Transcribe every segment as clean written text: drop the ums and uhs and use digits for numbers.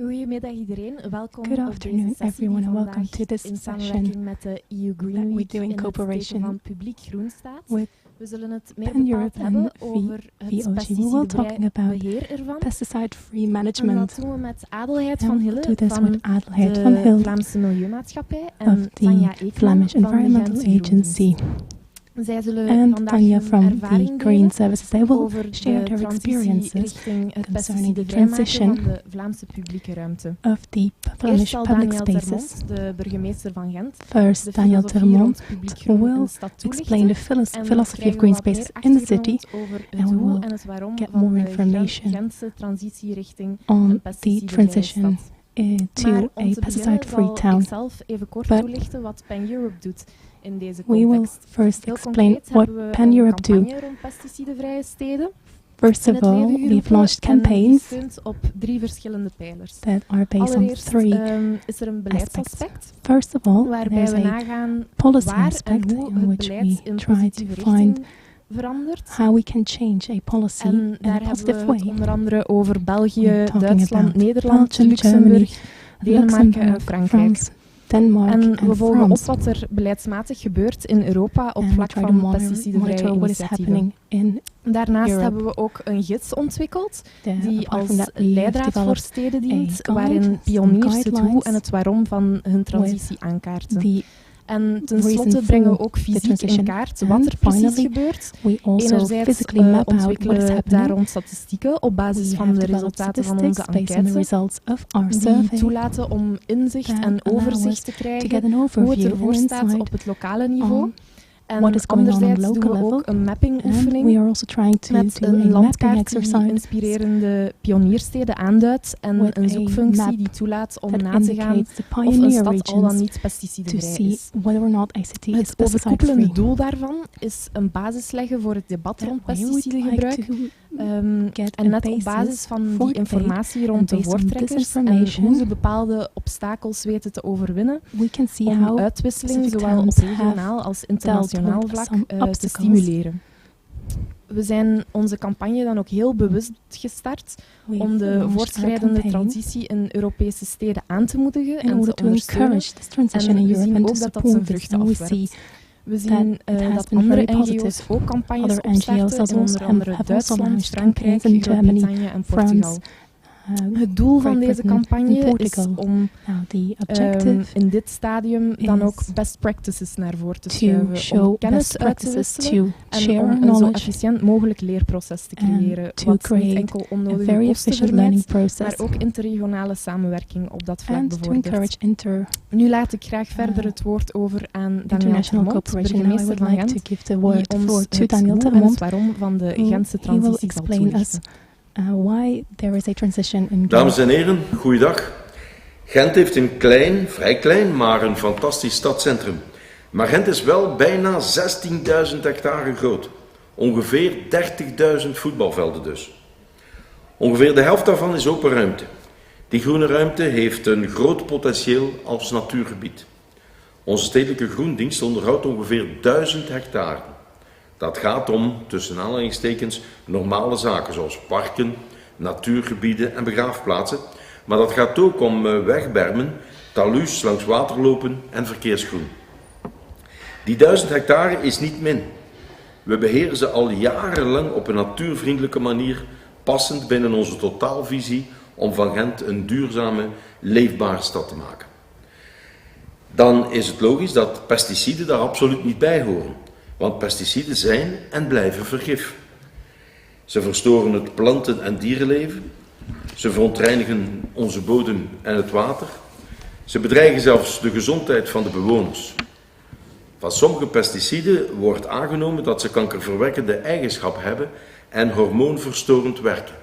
Goedemiddag iedereen, welkom Good op afternoon, deze sessie everyone, and die welcome vandaag to this in session samenwerking met de EU Green we Week do in in het cooperation teken van Publiek Groen staat. with We zullen het meer Pan bepaald Europe hebben and over het VOG. We will talking about pesticidebeheer ervan. pesticide-free En management. dat doen we met Adelheid And van we'll Hille do this van with Adelheid de van Hille Vlaamse Milieumaatschappij of en the Tanja Eekman Flemish van de Environmental Gentse Groendienst. Agency. Zij zullen And vandaag Tanya hun from the ervaring Green delen Services. They will over share de their transitie experiences richting het concerning the pesticidevrij maken transition van de Vlaamse publieke ruimte. of the Eerst Flemish zal public Daniel spaces. Termont, de burgemeester van Gent, First, de Daniel filosofie Termont rond publiek groen in will de stad explain the toelichten. En philosophy of krijgen we green wat meer spaces in the city achtergrond over het and we hoe will en het waarom get van more de information Gentse transitie richting on een the pesticidevrije transition stad. to Maar a om te beginnen pesticide-free zal town. ik zelf even kort But toelichten wat Pan Europe doet in deze We will context. first Heel explain concreet what hebben we Pan een Europe do. campagne rond pesticidevrije steden First in of het all, leven we've geroepen launched en die campaigns steunt op 3 verschillende pijlers. that are based on Allereerst 3 is er een beleidsaspect First of all, waarbij there's we a nagaan policy waar en aspect hoe in het which beleid we in try to positieve find richting verandert. how we can change a policy En in a daar hebben positive we het way. onder andere over België, We're talking Duitsland, about Nederland, Belgium, Germany, Luxemburg, Denemarken en Luxembourg, Frankrijk. France, Denmark En and we volgen op France. wat er beleidsmatig gebeurt in Europa op And we vlak try to van monitor pesticidevrije what is initiatieven. happening in Daarnaast Europe. hebben we ook een gids ontwikkeld die apart als from that, we have leidraad voor developed steden dient, a guide, waarin some pioniers het hoe guidelines en het waarom van hun transitie aankaarten. the En reason tenslotte brengen we for ook the fysiek in transition. kaart And wat er precies finally, gebeurt. we also Enerzijds physically map out what is ontwikkelen we happening. daarom statistieken op basis We van have de developed resultaten van onze statistics based on the enquête, results of our die survey toelaten om inzicht that en allow overzicht us te to krijgen get an hoe het overview ervoor and staat insight op het lokale niveau. on En what is going on anderzijds local doen we level. ook een And mappingoefening we are also trying to met do a een mapping landkaart die exercise inspirerende pioniersteden aanduidt en with een a zoekfunctie map die toelaat om that na te gaan indicates the of een pioneer stad al dan regions niet to pesticidevrij see is. whether or not a city is Het overkoepelende pesticide-free. doel daarvan is een basis leggen voor het debat rond We would pesticidegebruik. like to get En a net op basis basis van for die debate informatie and rond de based on this voortrekkers en information, hoe ze bepaalde obstakels weten te overwinnen, we can see om how uitwisseling specific zowel op towns have regionaal als internationaal with vlak some te obstacles. stimuleren. We zijn onze campagne dan ook heel bewust gestart we om de launched our voortschrijdende campaign transitie in Europese steden aan te moedigen in en order te to ondersteunen. encourage this transition En in we Europe zien and to ook dat dat support zijn this. vruchten And we afwerpt. see We zien it has dat been andere very positive. NGO's ook campagnes Other NGO's opstarten in onder andere have also Duitsland, launched Frankrijk, campaigns in Germany, Groot-Brittannië en Portugal. France, Het doel van Great deze Britain campagne and is Portugal. om Now the objective in dit stadium dan is ook best practices naar voren te to schuiven, om show kennis best uit te practices, wisselen to en share om our een zo knowledge, efficiënt mogelijk leerproces te and creëren, to wat niet create enkel a onnodige very kosten efficient learning vermijdt, process, maar ook interregionale samenwerking op dat vlak and to bevordert. encourage Nu laat ik graag verder het woord over aan Daniel international Termont, cooperation. Now I burgemeester would van like Gent, to give the die word ons for to het Daniel hoe en het Termont, waarom van de who Gentse he will transitie zal explain us toelichten. why there is a transition in Dames en heren, goeiedag. Gent heeft een klein, vrij klein, maar een fantastisch stadscentrum. Maar Gent is wel bijna 16.000 hectare groot. Ongeveer 30.000 voetbalvelden dus. Ongeveer de helft daarvan is open ruimte. Die groene ruimte heeft een groot potentieel als natuurgebied. Onze stedelijke groendienst onderhoudt ongeveer 1000 hectare. Dat gaat om, tussen aanhalingstekens, normale zaken zoals parken, natuurgebieden en begraafplaatsen. Maar dat gaat ook om wegbermen, talus langs waterlopen en verkeersgroen. Die 1000 hectare is niet min. We beheren ze al jarenlang op een natuurvriendelijke manier, passend binnen onze totaalvisie om van Gent een duurzame, leefbare stad te maken. Dan is het logisch dat pesticiden daar absoluut niet bij horen. Want pesticiden zijn en blijven vergif. Ze verstoren het planten- en dierenleven. Ze verontreinigen onze bodem en het water. Ze bedreigen zelfs de gezondheid van de bewoners. Van sommige pesticiden wordt aangenomen dat ze kankerverwekkende eigenschappen hebben en hormoonverstorend werken.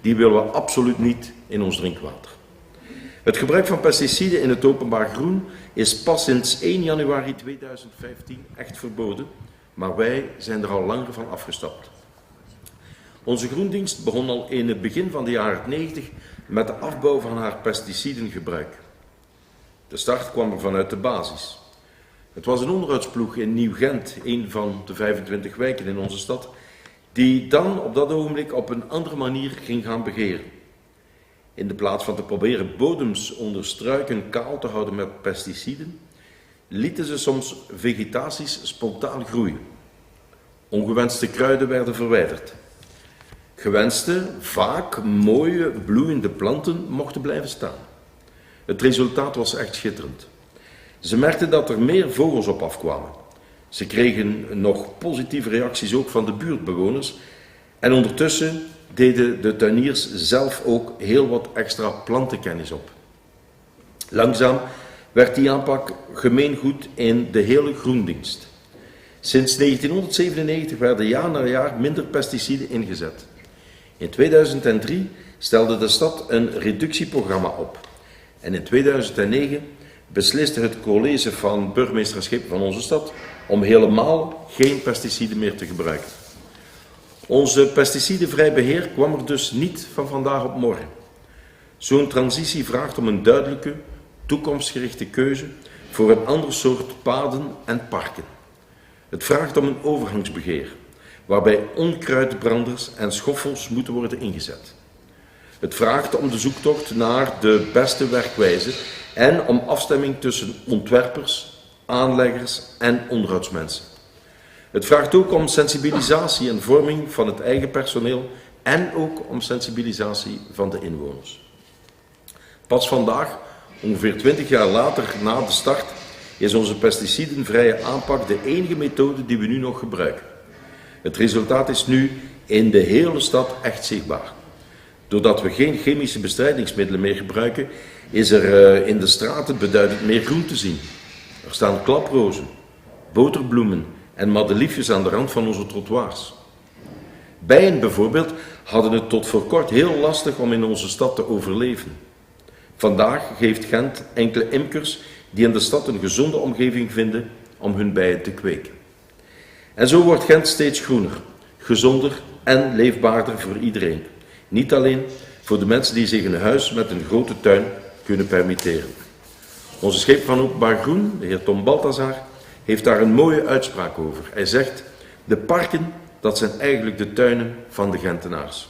Die willen we absoluut niet in ons drinkwater. Het gebruik van pesticiden in het openbaar groen is pas sinds 1 januari 2015 echt verboden, maar wij zijn er al langer van afgestapt. Onze groendienst begon al in het begin van de jaren 90 met de afbouw van haar pesticidengebruik. De start kwam er vanuit de basis. Het was een onderhoudsploeg in Nieuw-Gent, een van de 25 wijken in onze stad, die dan op dat ogenblik op een andere manier ging gaan begeren. In de plaats van te proberen bodems onder struiken kaal te houden met pesticiden, lieten ze soms vegetaties spontaan groeien. Ongewenste kruiden werden verwijderd. Gewenste, vaak mooie, bloeiende planten mochten blijven staan. Het resultaat was echt schitterend. Ze merkten dat er meer vogels op afkwamen. Ze kregen nog positieve reacties ook van de buurtbewoners. En ondertussen deden de tuiniers zelf ook heel wat extra plantenkennis op. Langzaam werd die aanpak gemeengoed in de hele groendienst. Sinds 1997 werden jaar na jaar minder pesticiden ingezet. In 2003 stelde de stad een reductieprogramma op. En in 2009 besliste het college van burgemeester en schepen van onze stad om helemaal geen pesticiden meer te gebruiken. Onze pesticidenvrij beheer kwam er dus niet van vandaag op morgen. Zo'n transitie vraagt om een duidelijke, toekomstgerichte keuze voor een ander soort paden en parken. Het vraagt om een overgangsbeheer, waarbij onkruidbranders en schoffels moeten worden ingezet. Het vraagt om de zoektocht naar de beste werkwijze en om afstemming tussen ontwerpers, aanleggers en onderhoudsmensen. Het vraagt ook om sensibilisatie en vorming van het eigen personeel en ook om sensibilisatie van de inwoners. Pas vandaag, ongeveer 20 jaar later na de start, is onze pesticidenvrije aanpak de enige methode die we nu nog gebruiken. Het resultaat is nu in de hele stad echt zichtbaar. Doordat we geen chemische bestrijdingsmiddelen meer gebruiken, is er in de straten beduidend meer groen te zien. Er staan klaprozen, boterbloemen en madeliefjes aan de rand van onze trottoirs. Bijen bijvoorbeeld hadden het tot voor kort heel lastig om in onze stad te overleven. Vandaag geeft Gent enkele imkers die in de stad een gezonde omgeving vinden om hun bijen te kweken. En zo wordt Gent steeds groener, gezonder en leefbaarder voor iedereen. Niet alleen voor de mensen die zich een huis met een grote tuin kunnen permitteren. Onze scheep van Openbaar Groen, de heer Tom Balthazar, heeft daar een mooie uitspraak over. Hij zegt, de parken, dat zijn eigenlijk de tuinen van de Gentenaars.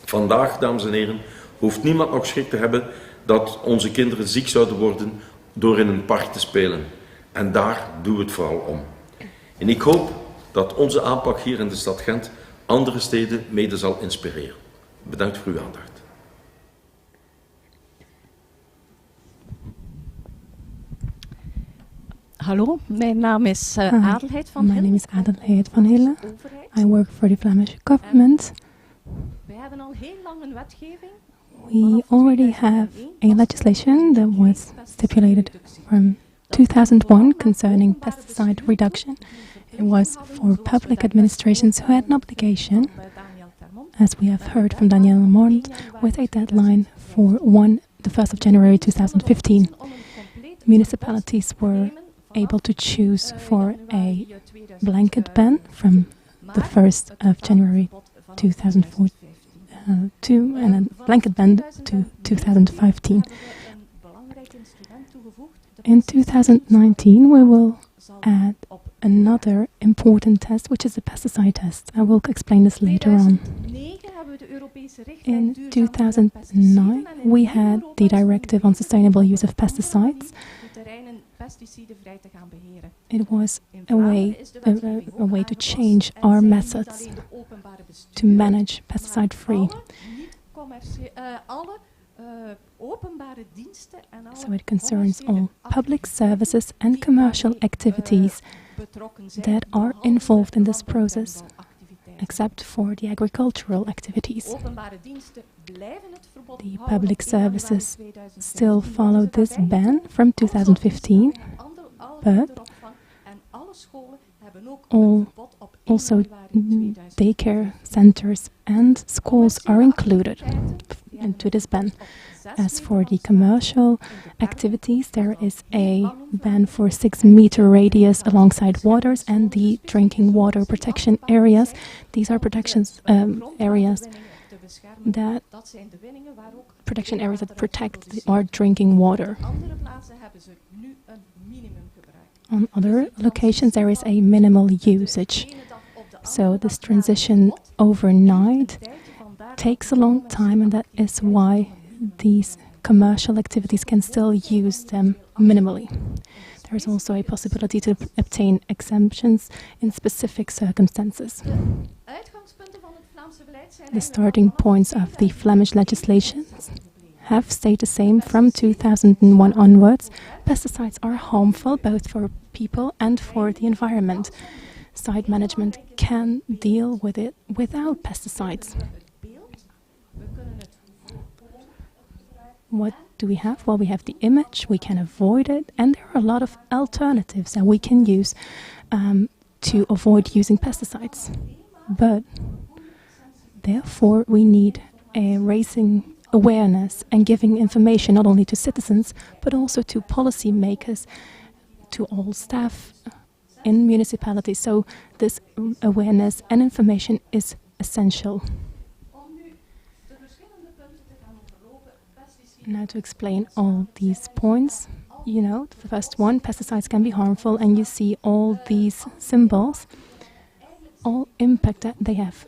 Vandaag, dames en heren, hoeft niemand nog schrik te hebben dat onze kinderen ziek zouden worden door in een park te spelen. En daar doen we het vooral om. En ik hoop dat onze aanpak hier in de stad Gent andere steden mede zal inspireren. Bedankt voor uw aandacht. Hallo, mijn naam is Adelheid van My Hille. name is Adelheid van Hille. I work for the Flemish government. We hebben al heel lang een wetgeving. We already have a legislation that was stipulated from 2001 concerning pesticide reduction. It was for public administrations who had an obligation, as we have heard from Danielle Lamont, with a deadline for the 1st of January 2015. Municipalities were able to choose for a blanket ban from the 1st of January 2014 and a blanket ban to 2015. In 2019 we will add another important test, which is the pesticide test. I will explain this later on. In 2009 we had the Directive on Sustainable Use of Pesticides. It was a way to change our methods to manage pesticide-free. So it concerns all public services and commercial activities that are involved in this process, except for the agricultural activities. The public services still follow this ban from 2015, but also daycare centers and schools are included into this ban. As for the commercial activities, there is a ban for 6-meter radius alongside waters and the drinking water protection areas. These are areas that protect our drinking water. On other locations there is a minimal usage. So this transition overnight takes a long time, and that is why these commercial activities can still use them minimally. There is also a possibility to obtain exemptions in specific circumstances. The starting points of the Flemish legislation have stayed the same from 2001 onwards. Pesticides are harmful both for people and for the environment. Site management can deal with it without pesticides. What do we have? Well, we have the image, we can avoid it, and there are a lot of alternatives that we can use to avoid using pesticides. But therefore, we need raising awareness and giving information not only to citizens, but also to policymakers, to all staff in municipalities. So this awareness and information is essential. Now to explain all these points, you know, the first one, pesticides can be harmful, and you see all these symbols, all impact that they have.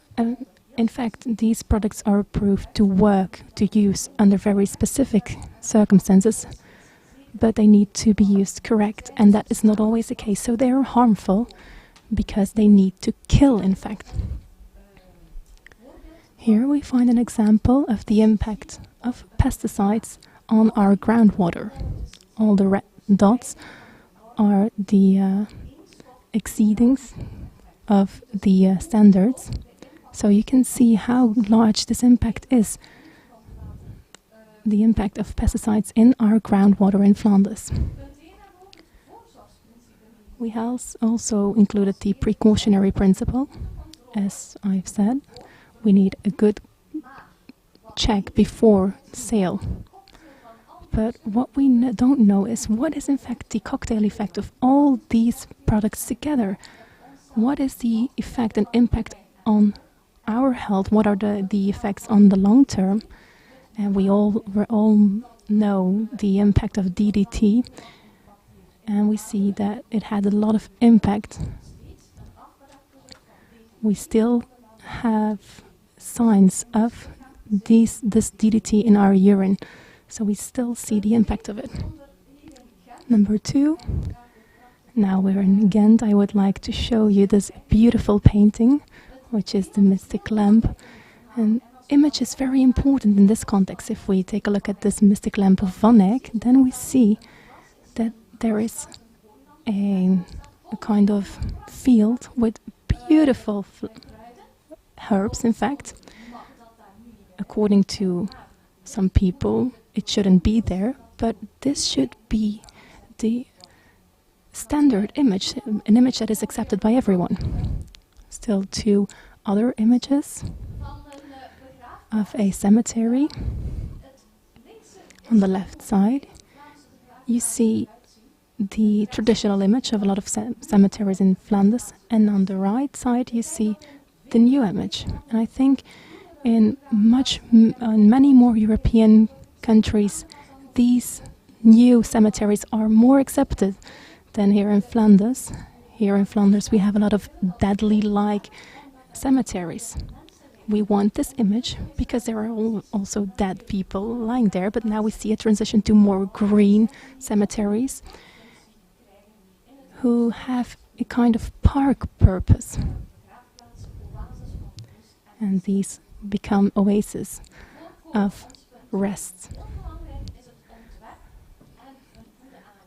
In fact, these products are approved to work, to use under very specific circumstances, but they need to be used correct, and that is not always the case. So they are harmful because they need to kill, in fact. Here we find an example of the impact of pesticides on our groundwater. All the red dots are the exceedings of the standards. So you can see how large this impact is. The impact of pesticides in our groundwater in Flanders. We also included the precautionary principle. As I've said, we need a good check before sale. But what we don't know is what is in fact the cocktail effect of all these products together. What is the effect and impact on our health? What are the effects on the long term? And we all know the impact of DDT, and we see that it had a lot of impact. We still have signs of this DDT in our urine, so we still see the impact of it. Number 2, now we're in Ghent. I would like to show you this beautiful painting, which is the Mystic Lamp. And image is very important in this context. If we take a look at this Mystic Lamp of Van Eyck, then we see that there is a kind of field with beautiful herbs, in fact. According to some people, it shouldn't be there, but this should be the standard image, an image that is accepted by everyone. Still 2 other images of a cemetery. On the left side, you see the traditional image of a lot of cemeteries in Flanders, and on the right side you see the new image. And I think in many more European countries, these new cemeteries are more accepted than here in Flanders. Here in Flanders we have a lot of deadly-like cemeteries. We want this image because there are also dead people lying there, but now we see a transition to more green cemeteries who have a kind of park purpose. And these become oases of rest.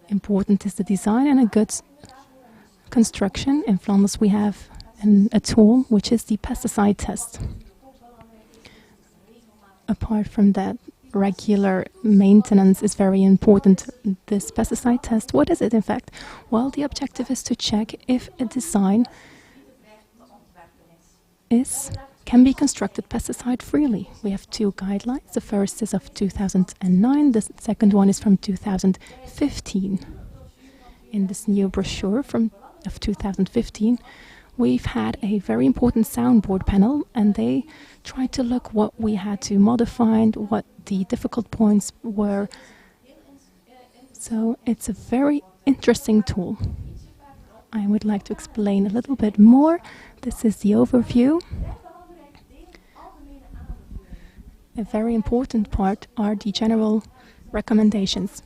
Important is the design and a good construction. In Flanders we have a tool which is the pesticide test. Apart from that, regular maintenance is very important. This pesticide test, what is it in fact? Well, the objective is to check if a design can be constructed pesticide freely. We have 2 guidelines. The first is of 2009, the second one is from 2015. In this new brochure of 2015, we've had a very important soundboard panel, and they tried to look what we had to modify and what the difficult points were. So it's a very interesting tool. I would like to explain a little bit more. This is the overview. a very important part are the general recommendations.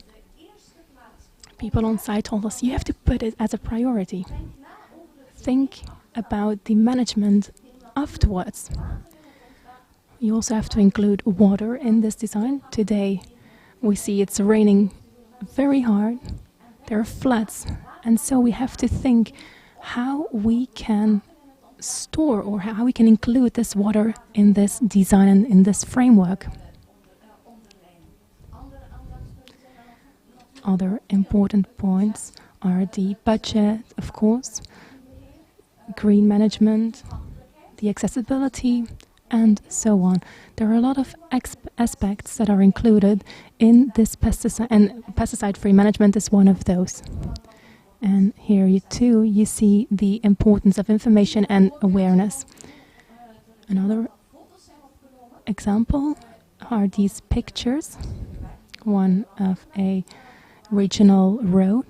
People on site told us, you have to put it as a priority. Think about the management afterwards. You also have to include water in this design. Today, we see it's raining very hard. There are floods. And so we have to think how we can store or how we can include this water in this design and in this framework. Other important points are the budget, of course, green management, the accessibility, and so on. There are a lot of aspects that are included in this pesticide, and pesticide-free management is one of those. And here you see the importance of information and awareness. Another example are these pictures, one of a regional road.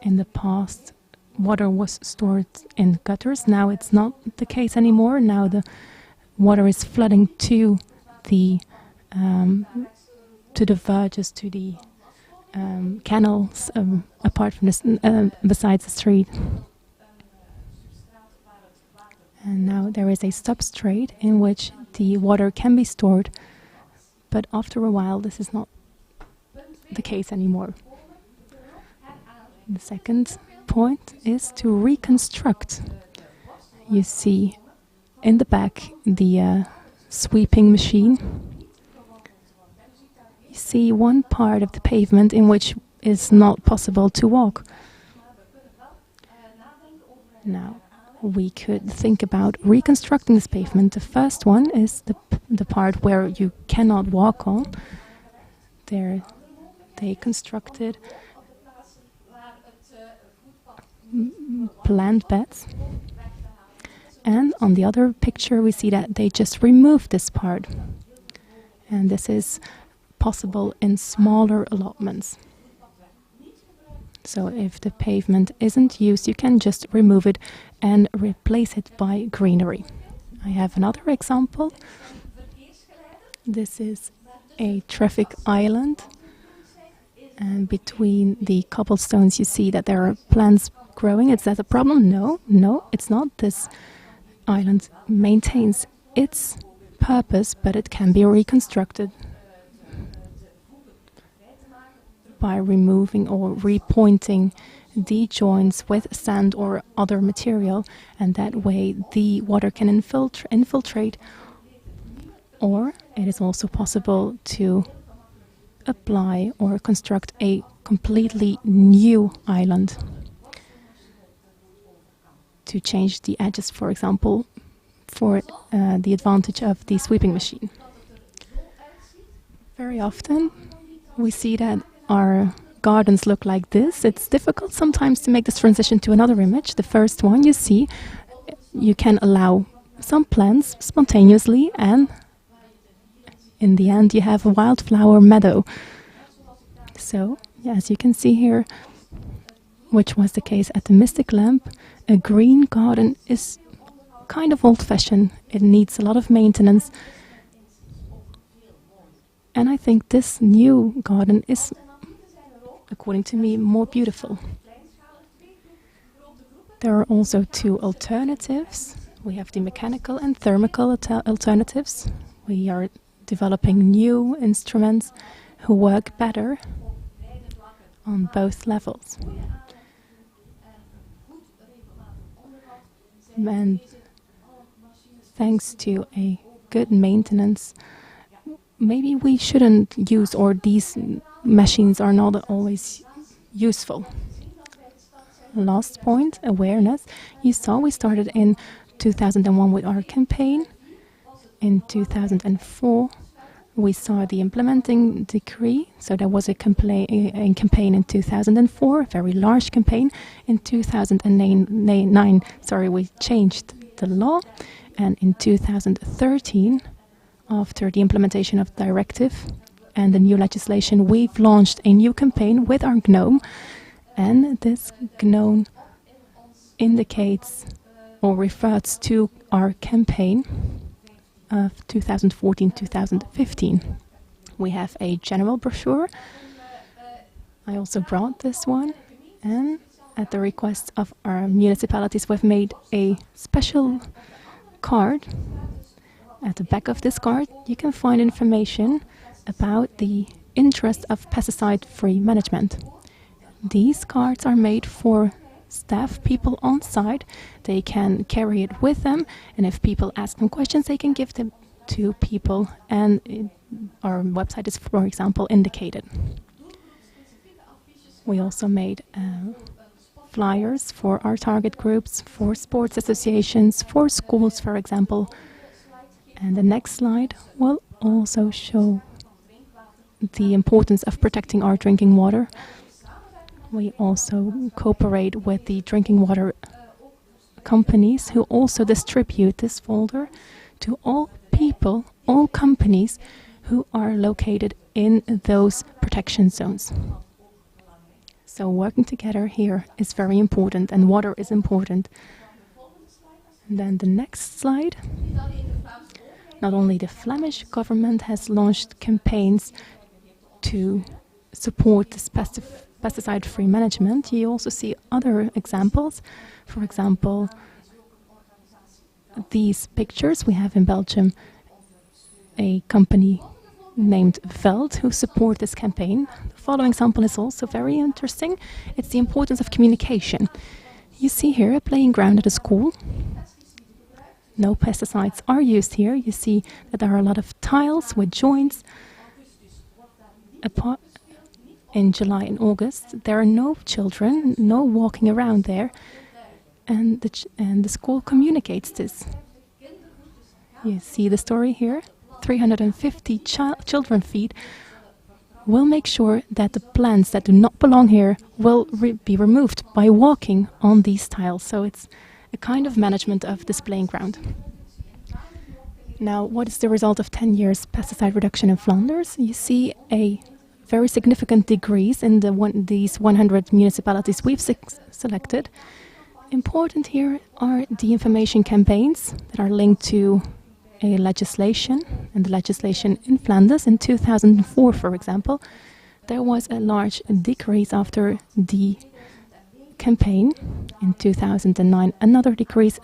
In the past, water was stored in gutters. Now it's not the case anymore. Now the water is flooding to the verges, to the canals apart from this, besides the street. And now there is a substrate in which the water can be stored, but after a while this is not the case anymore. The second point is to reconstruct. You see in the back the sweeping machine. You see one part of the pavement in which is not possible to walk. Now, we could think about reconstructing this pavement. The first one is the part where you cannot walk on. There, they constructed plant beds. And on the other picture, we see that they just removed this part. And this is possible in smaller allotments. So if the pavement isn't used, you can just remove it and replace it by greenery. I have another example. This is a traffic island. And between the cobblestones, you see that there are plants growing. Is that a problem? No, it's not. This island maintains its purpose, but it can be reconstructed by removing or repointing the joints with sand or other material, and that way the water can infiltrate. Or it is also possible to apply or construct a completely new island, to change the edges, for example, for the advantage of the sweeping machine. Very often we see that our gardens look like this. It's difficult sometimes to make this transition to another image. The first one you see, you can allow some plants spontaneously, and in the end you have a wildflower meadow. So, as you can see here, which was the case at the Mystic Lamp, a green garden is kind of old-fashioned. It needs a lot of maintenance. And I think this new garden is, according to me, more beautiful. There are also two alternatives. We have the mechanical and thermal alternatives. We are developing new instruments who work better on both levels. And thanks to a good maintenance, maybe we shouldn't use, or these machines are not always useful. Last point, awareness. You saw we started in 2001 with our campaign. In 2004, we saw the implementing decree. So there was a campaign in 2004, a very large campaign. In 2009, we changed the law. And in 2013, after the implementation of the directive and the new legislation, we've launched a new campaign with our GNOME. And this GNOME indicates or refers to our campaign. of 2014-2015. We have a general brochure. I also brought this one, and at the request of our municipalities, we've made a special card. At the back of this card, you can find information about the interest of pesticide-free management. These cards are made for staff, people on site. They can carry it with them, and if people ask them questions, they can give them to people, and our website is, for example, indicated. We also made flyers for our target groups, for sports associations, for schools, for example. And the next slide will also show the importance of protecting our drinking water. We also cooperate with the drinking water companies who also distribute this folder to all people, all companies who are located in those protection zones. So working together here is very important, and water is important. And then the next slide. Not only the Flemish government has launched campaigns to support this pesticide-free management, you also see other examples. For example, these pictures we have in Belgium, a company named Veld who support this campaign. The following example is also very interesting. It's the importance of communication. You see here a playing ground at a school. No pesticides are used here. You see that there are a lot of tiles with joints. In July and August, there are no children, no walking around there, and the school communicates this. You see the story here. 350 children feet will make sure that the plants that do not belong here will be removed by walking on these tiles. So it's a kind of management of this playing ground. Now, what is the result of 10 years pesticide reduction in Flanders? You see a very significant decrease in these 100 municipalities we've selected. Important here are the information campaigns that are linked to a legislation, and the legislation in Flanders in 2004, for example. There was a large decrease after the campaign. In 2009, another decrease.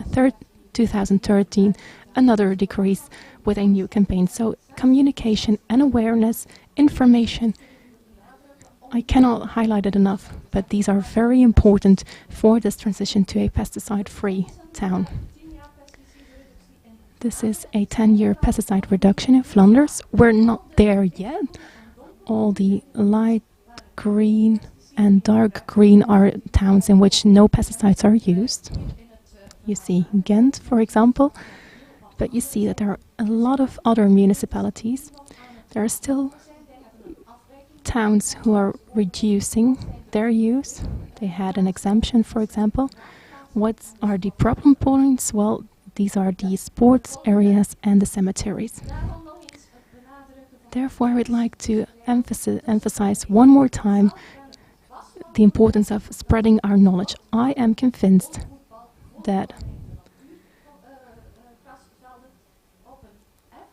2013, another decrease with a new campaign. So communication and awareness, information, I cannot highlight it enough, but these are very important for this transition to a pesticide-free town. This is a 10-year pesticide reduction in Flanders. We're not there yet. All the light green and dark green are towns in which no pesticides are used. You see Ghent, for example, but you see that there are a lot of other municipalities. There are still towns who are reducing their use. They had an exemption, for example. What are the problem points? Well, these are the sports areas and the cemeteries. Therefore, I would like to emphasize one more time the importance of spreading our knowledge. I am convinced that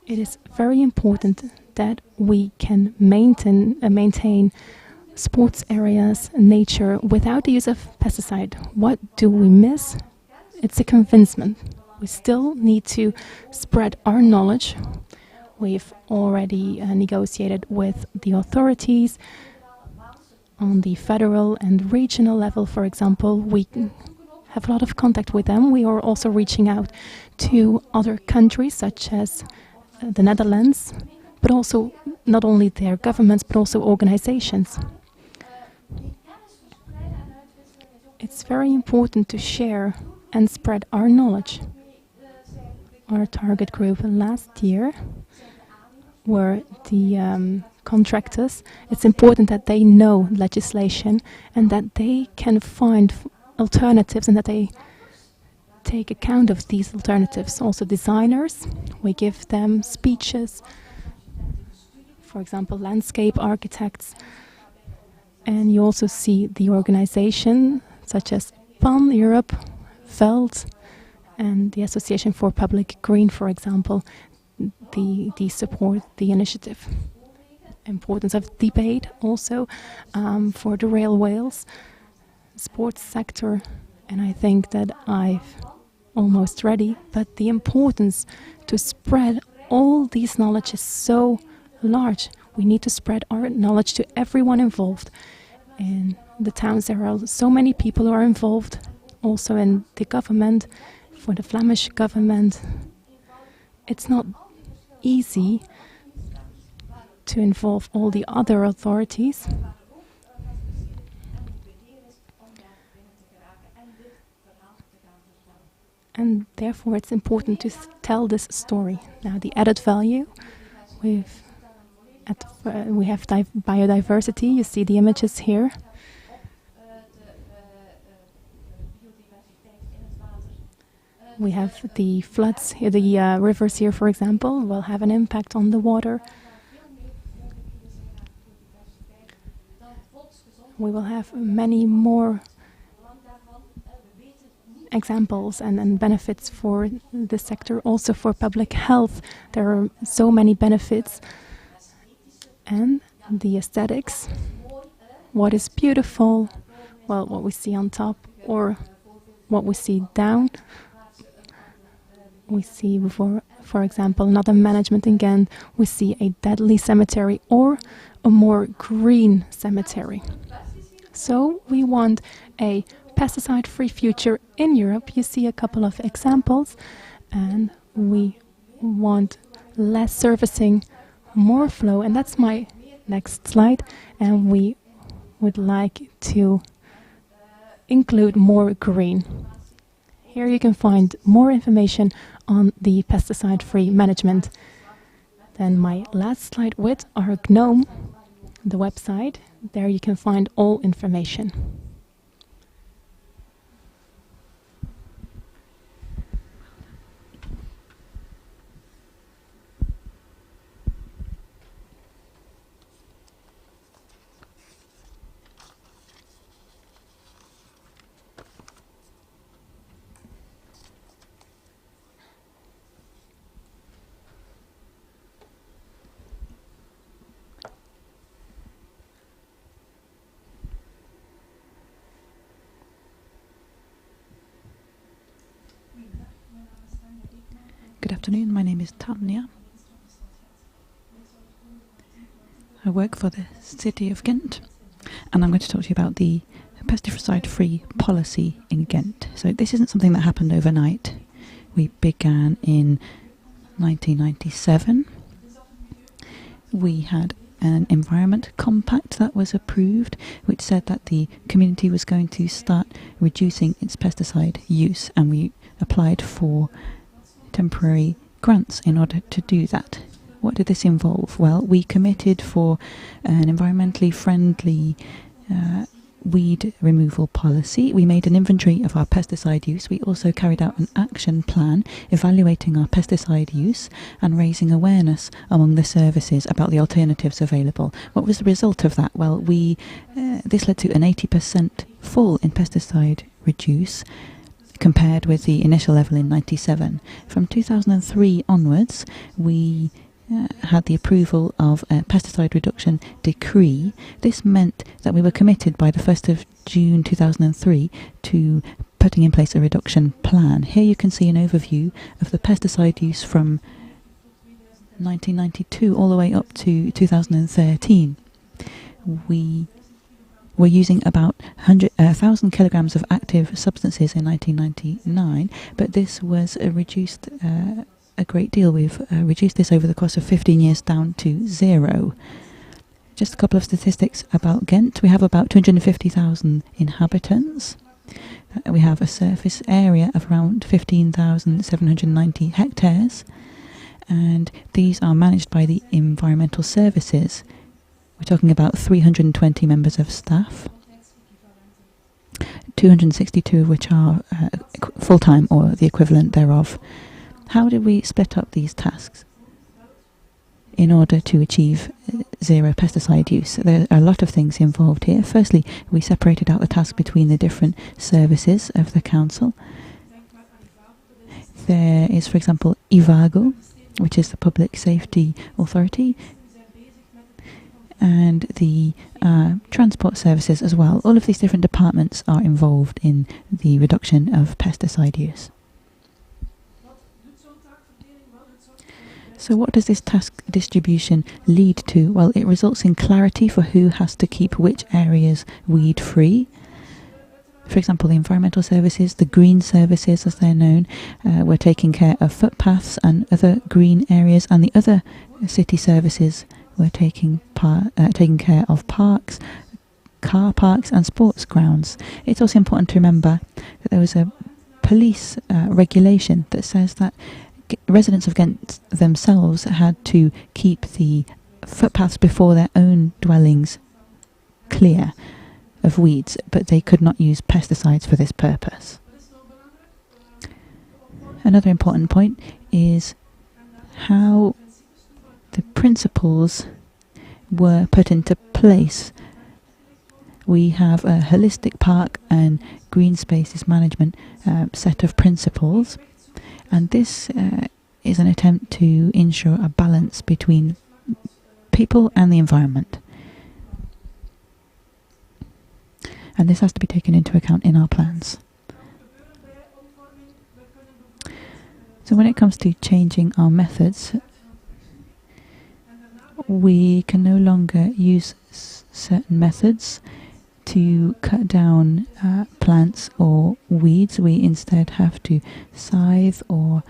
it is very important that we can maintain sports areas, nature, without the use of pesticide. What do we miss? It's a convincement. We still need to spread our knowledge. We've already negotiated with the authorities on the federal and regional level, for example. We have a lot of contact with them. We are also reaching out to other countries, such as the Netherlands, but also not only their governments, but also organizations. It's very important to share and spread our knowledge. Our target group last year were the contractors. It's important that they know legislation and that they can find alternatives and that they take account of these alternatives. Also designers, we give them speeches, for example, landscape architects. And you also see the organization such as PAN Europe, Veld, and the Association for Public Green, for example. support the initiative. Importance of debate also for the railways, sports sector, and I think that I've almost ready, but the importance to spread all these knowledge is so large. We need to spread our knowledge to everyone involved. In the towns there are so many people who are involved, also in the government, for the Flemish government. It's not easy to involve all the other authorities. And therefore it's important to tell this story. Now the added value, we have biodiversity. You see the images here. We have the floods, the rivers here, for example, will have an impact on the water. We will have many more examples and benefits for the sector, also for public health. There are so many benefits. And the aesthetics, what is beautiful, well, what we see on top or what we see down. We see, for example, another management in Ghent, we see a deadly cemetery or a more green cemetery. So we want a pesticide-free future in Europe. You see a couple of examples, and we want less servicing, more flow, and that's my next slide. And we would like to include more green. Here you can find more information on the pesticide-free management. Then my last slide with our GNOME, the website. There you can find all information. Good afternoon, my name is Tanya. I work for the City of Ghent, and I'm going to talk to you about the pesticide-free policy in Ghent. So this isn't something that happened overnight. We began in 1997. We had an environment compact that was approved, which said that the community was going to start reducing its pesticide use, and we applied for temporary grants in order to do that. What did this involve? Well, we committed for an environmentally friendly weed removal policy. We made an inventory of our pesticide use. We also carried out an action plan evaluating our pesticide use and raising awareness among the services about the alternatives available. What was the result of that? Well, this led to an 80% fall in pesticide reduce compared with the initial level in 97. From 2003 onwards, we had the approval of a pesticide reduction decree. This meant that we were committed by the 1st of June 2003 to putting in place a reduction plan. Here you can see an overview of the pesticide use from 1992 all the way up to 2013. We were using about 1,000 kilograms of active substances in 1999, but this was reduced a great deal. We've reduced this over the course of 15 years down to 0. Just a couple of statistics about Ghent. We have about 250,000 inhabitants. We have a surface area of around 15,790 hectares, and these are managed by the environmental services. We're talking about 320 members of staff, 262 of which are full-time or the equivalent thereof. How did we split up these tasks in order to achieve zero pesticide use? There are a lot of things involved here. Firstly, we separated out the task between the different services of the council. There is, for example, Ivago, which is the Public Safety Authority, and the transport services as well. All of these different departments are involved in the reduction of pesticide use. So what does this task distribution lead to? Well, it results in clarity for who has to keep which areas weed-free. For example, the environmental services, the green services as they're known, were taking care of footpaths and other green areas, and the other city services were taking care of parks, car parks and sports grounds. It's also important to remember that there was a police regulation that says that residents of Ghent themselves had to keep the footpaths before their own dwellings clear of weeds, but they could not use pesticides for this purpose. Another important point is how the principles were put into place. We have a holistic park and green spaces management set of principles, and this is an attempt to ensure a balance between people and the environment. And this has to be taken into account in our plans. So when it comes to changing our methods, we can no longer use certain methods to cut down plants or weeds. We instead have to scythe or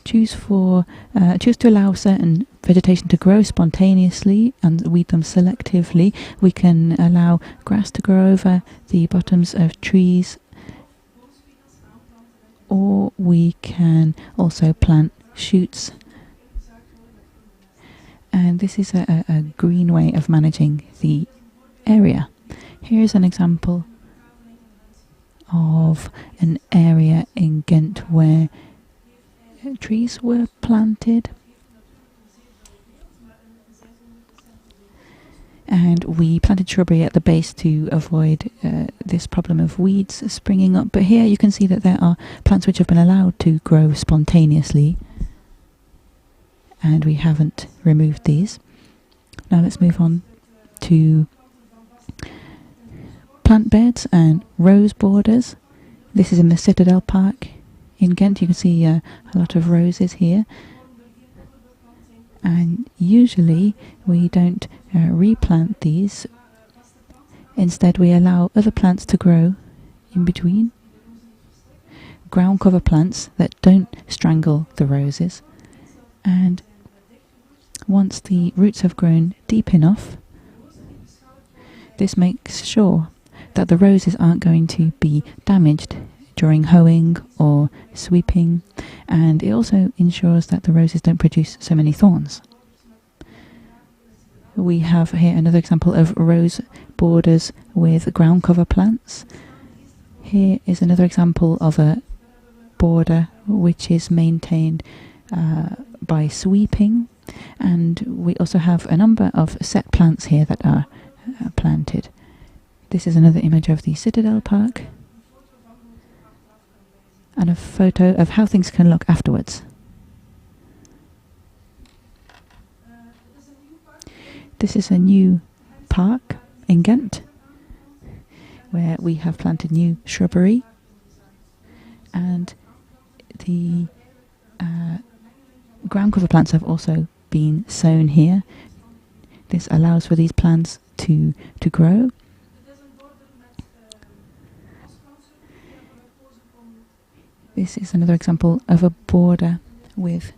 choose to allow certain vegetation to grow spontaneously and weed them selectively. We can allow grass to grow over the bottoms of trees, or we can also plant shoots. And this is a green way of managing the area. Here's an example of an area in Ghent where trees were planted, and we planted shrubbery at the base to avoid this problem of weeds springing up. But here you can see that there are plants which have been allowed to grow spontaneously, and we haven't removed these. Now let's move on to plant beds and rose borders. This is in the Citadel Park in Ghent. You can see a lot of roses here, and usually we don't replant these. Instead we allow other plants to grow in between, ground cover plants that don't strangle the roses, and once the roots have grown deep enough, this makes sure that the roses aren't going to be damaged during hoeing or sweeping, and it also ensures that the roses don't produce so many thorns. We have here another example of rose borders with ground cover plants. Here is another example of a border which is maintained by sweeping, and we also have a number of set plants here that are planted. This is another image of the Citadel Park, and a photo of how things can look afterwards. This is a new park in Ghent where we have planted new shrubbery, and the ground cover plants have also been sown here. This allows for these plants to grow. This is another example of a border with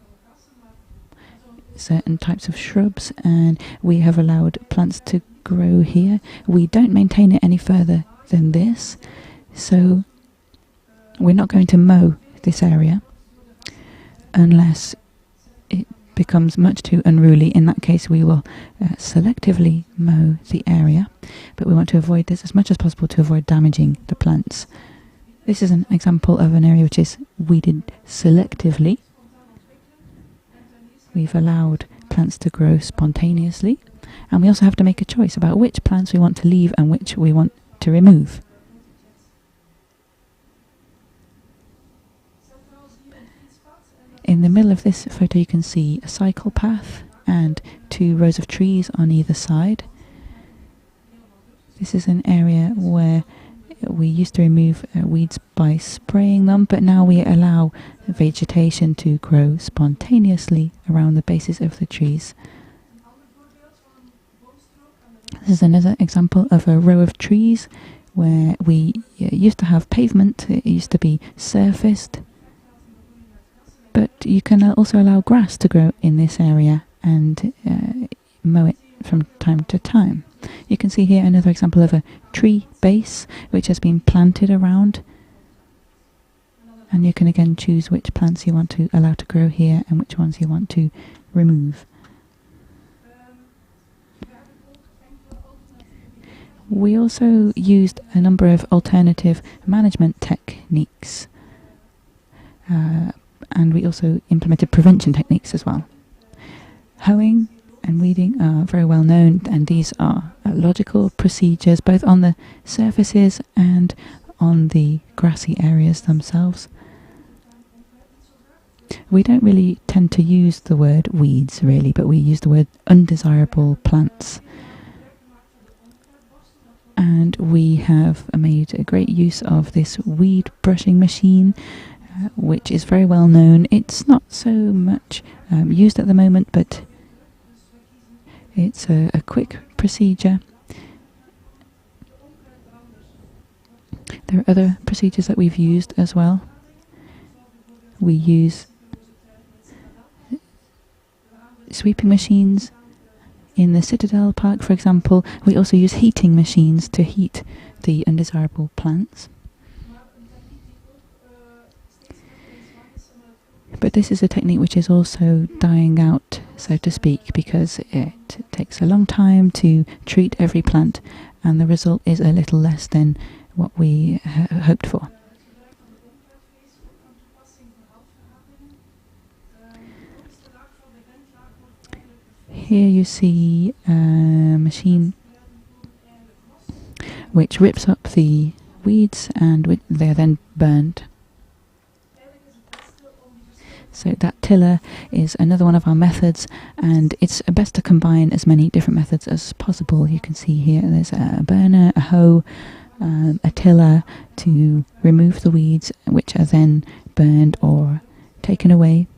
certain types of shrubs, and we have allowed plants to grow here. We don't maintain it any further than this, so we're not going to mow this area unless it becomes much too unruly. In that case we will selectively mow the area, but we want to avoid this as much as possible to avoid damaging the plants. This is an example of an area which is weeded selectively. We've allowed plants to grow spontaneously, and we also have to make a choice about which plants we want to leave and which we want to remove. In the middle of this photo you can see a cycle path and 2 rows of trees on either side. This is an area where we used to remove weeds by spraying them, but now we allow vegetation to grow spontaneously around the bases of the trees. This is another example of a row of trees where we used to have pavement. It used to be surfaced, but you can also allow grass to grow in this area and mow it from time to time. You can see here another example of a tree base which has been planted around, and you can again choose which plants you want to allow to grow here and which ones you want to remove. We also used a number of alternative management techniques, and we also implemented prevention techniques as well. Hoeing and weeding are very well known, and these are logical procedures both on the surfaces and on the grassy areas themselves. We don't really tend to use the word weeds really, but we use the word undesirable plants. And we have made a great use of this weed brushing machine, which is very well known. It's not so much used at the moment, but it's a quick procedure. There are other procedures that we've used as well. We use sweeping machines in the Citadel Park, for example. We also use heating machines to heat the undesirable plants. But this is a technique which is also dying out, so to speak, because it takes a long time to treat every plant, and the result is a little less than what we hoped for. Here you see a machine which rips up the weeds and they are then burned. So that tiller is another one of our methods, and it's best to combine as many different methods as possible. You can see here there's a burner, a hoe, a tiller to remove the weeds, which are then burned or taken away.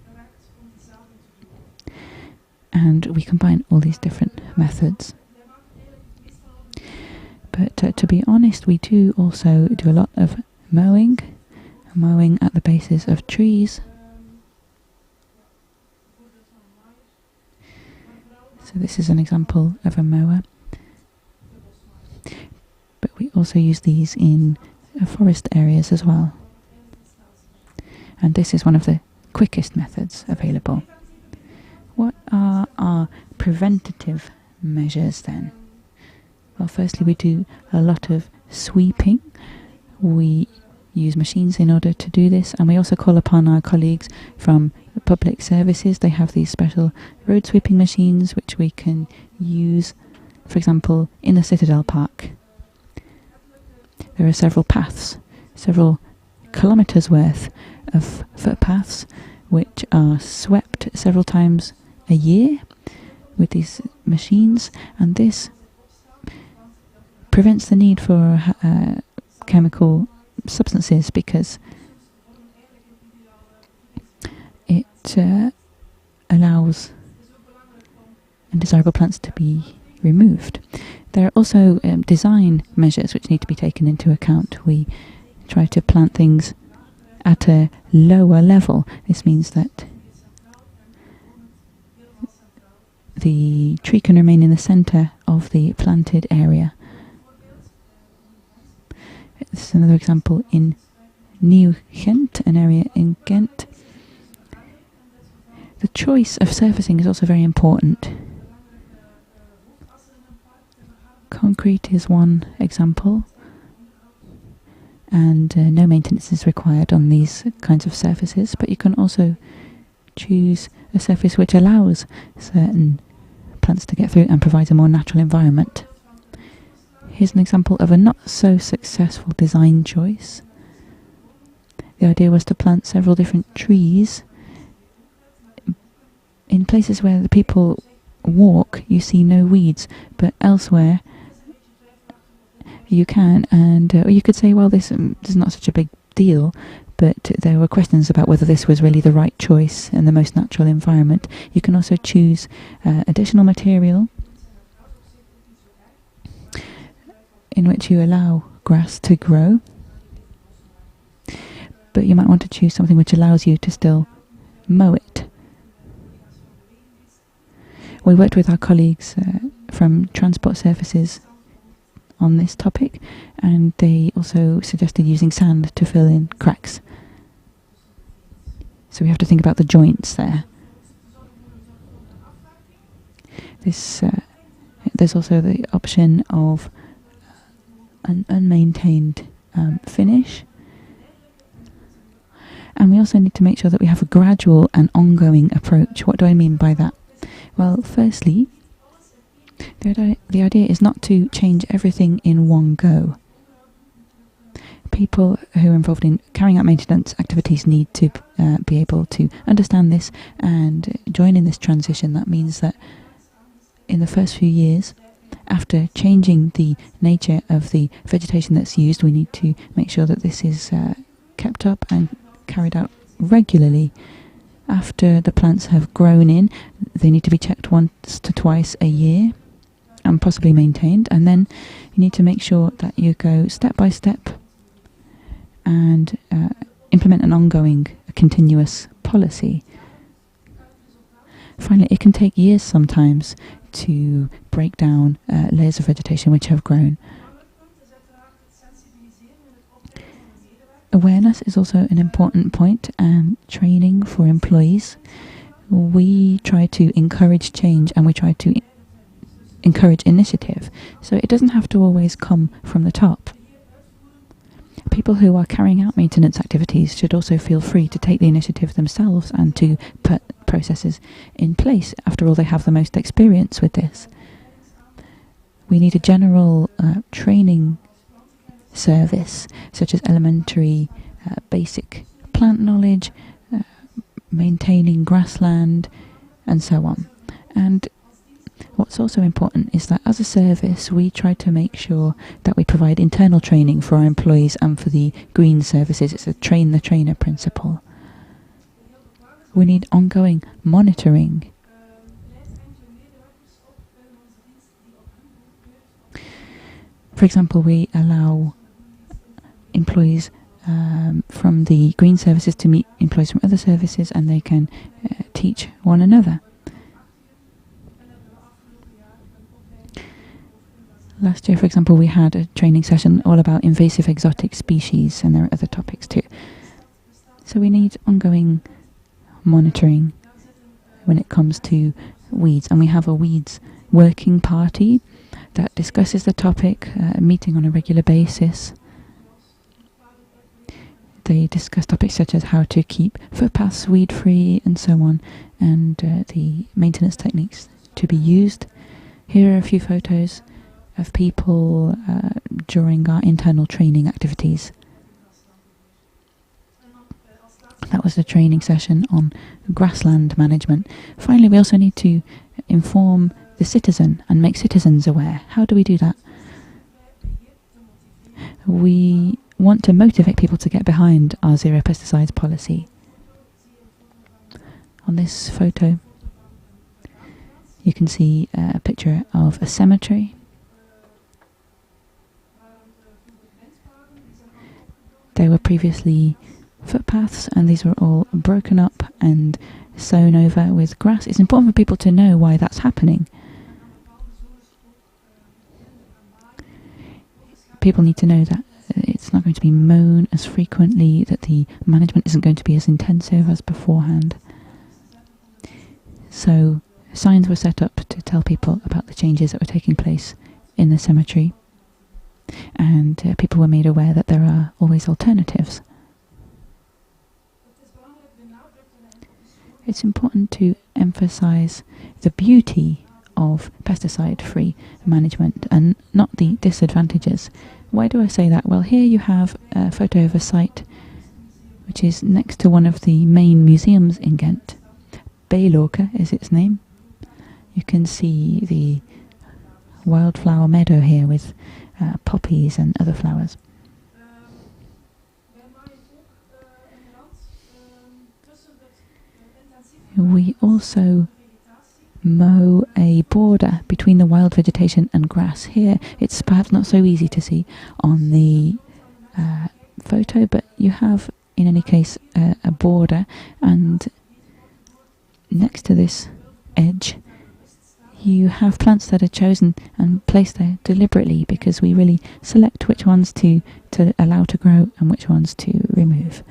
And we combine all these different methods. But to be honest, we do also do a lot of mowing at the bases of trees. So this is an example of a mower. But we also use these in forest areas as well. And this is one of the quickest methods available. What are our preventative measures then? Well, firstly, we do a lot of sweeping. We use machines in order to do this, and we also call upon our colleagues from public services. They have these special road sweeping machines which we can use, for example, in the Citadel Park. There are several paths, several kilometres worth of footpaths which are swept several times a year with these machines, and this prevents the need for chemical substances because it allows undesirable plants to be removed. There are also design measures which need to be taken into account. We try to plant things at a lower level. This means that the tree can remain in the centre of the planted area. This is another example in Nieuw-Ghent, an area in Ghent. The choice of surfacing is also very important. Concrete is one example, and no maintenance is required on these kinds of surfaces, but you can also choose a surface which allows certain plants to get through and provides a more natural environment. Here's an example of a not so successful design choice. The idea was to plant several different trees in places where the people walk, you see no weeds, but elsewhere you can. And you could say, well, this is not such a big deal, but there were questions about whether this was really the right choice and the most natural environment. You can also choose additional material in which you allow grass to grow, but you might want to choose something which allows you to still mow it. We worked with our colleagues from Transport Services on this topic, and they also suggested using sand to fill in cracks. So we have to think about the joints there. There's also the option of an unmaintained finish. And we also need to make sure that we have a gradual and ongoing approach. What do I mean by that? Well, firstly, the idea is not to change everything in one go. People who are involved in carrying out maintenance activities need to be able to understand this and join in this transition. That means that in the first few years, after changing the nature of the vegetation that's used, we need to make sure that this is kept up and carried out regularly. After the plants have grown in, they need to be checked once to twice a year and possibly maintained. And then you need to make sure that you go step by step and implement an ongoing, continuous policy. Finally, it can take years sometimes to break down layers of vegetation which have grown. Awareness is also an important point, and training for employees. We try to encourage change and we try to encourage initiative, so it doesn't have to always come from the top. People who are carrying out maintenance activities should also feel free to take the initiative themselves and to put processes in place. After all, they have the most experience with this. We need a general training service, such as elementary basic plant knowledge, maintaining grassland, and so on. And what's also important is that as a service, we try to make sure that we provide internal training for our employees and for the green services. It's a train the trainer principle. We need ongoing monitoring. For example, we allow employees from the green services to meet employees from other services, and they can teach one another. Last year, for example, we had a training session all about invasive exotic species, and there are other topics too. So we need ongoing monitoring when it comes to weeds, and we have a weeds working party that discusses the topic, meeting on a regular basis. They discuss topics such as how to keep footpaths weed-free and so on, and the maintenance techniques to be used. Here are a few photos of people during our internal training activities. That was the training session on grassland management. Finally, we also need to inform the citizen and make citizens aware. How do we do that? We want to motivate people to get behind our zero pesticides policy. On this photo, you can see a picture of a cemetery. There were previously footpaths, and these were all broken up and sown over with grass. It's important for people to know why that's happening. People need to know that it's not going to be mown as frequently, that the management isn't going to be as intensive as beforehand. So signs were set up to tell people about the changes that were taking place in the cemetery, and people were made aware that there are always alternatives. It's important to emphasize the beauty of pesticide-free management and not the disadvantages. Why do I say that? Well, here you have a photo of a site which is next to one of the main museums in Ghent. Baylorca is its name. You can see the wildflower meadow here with poppies and other flowers. We also mow a border between the wild vegetation and grass. Here it's perhaps not so easy to see on the photo, but you have in any case a border, and next to this edge you have plants that are chosen and placed there deliberately, because we really select which ones to allow to grow and which ones to remove.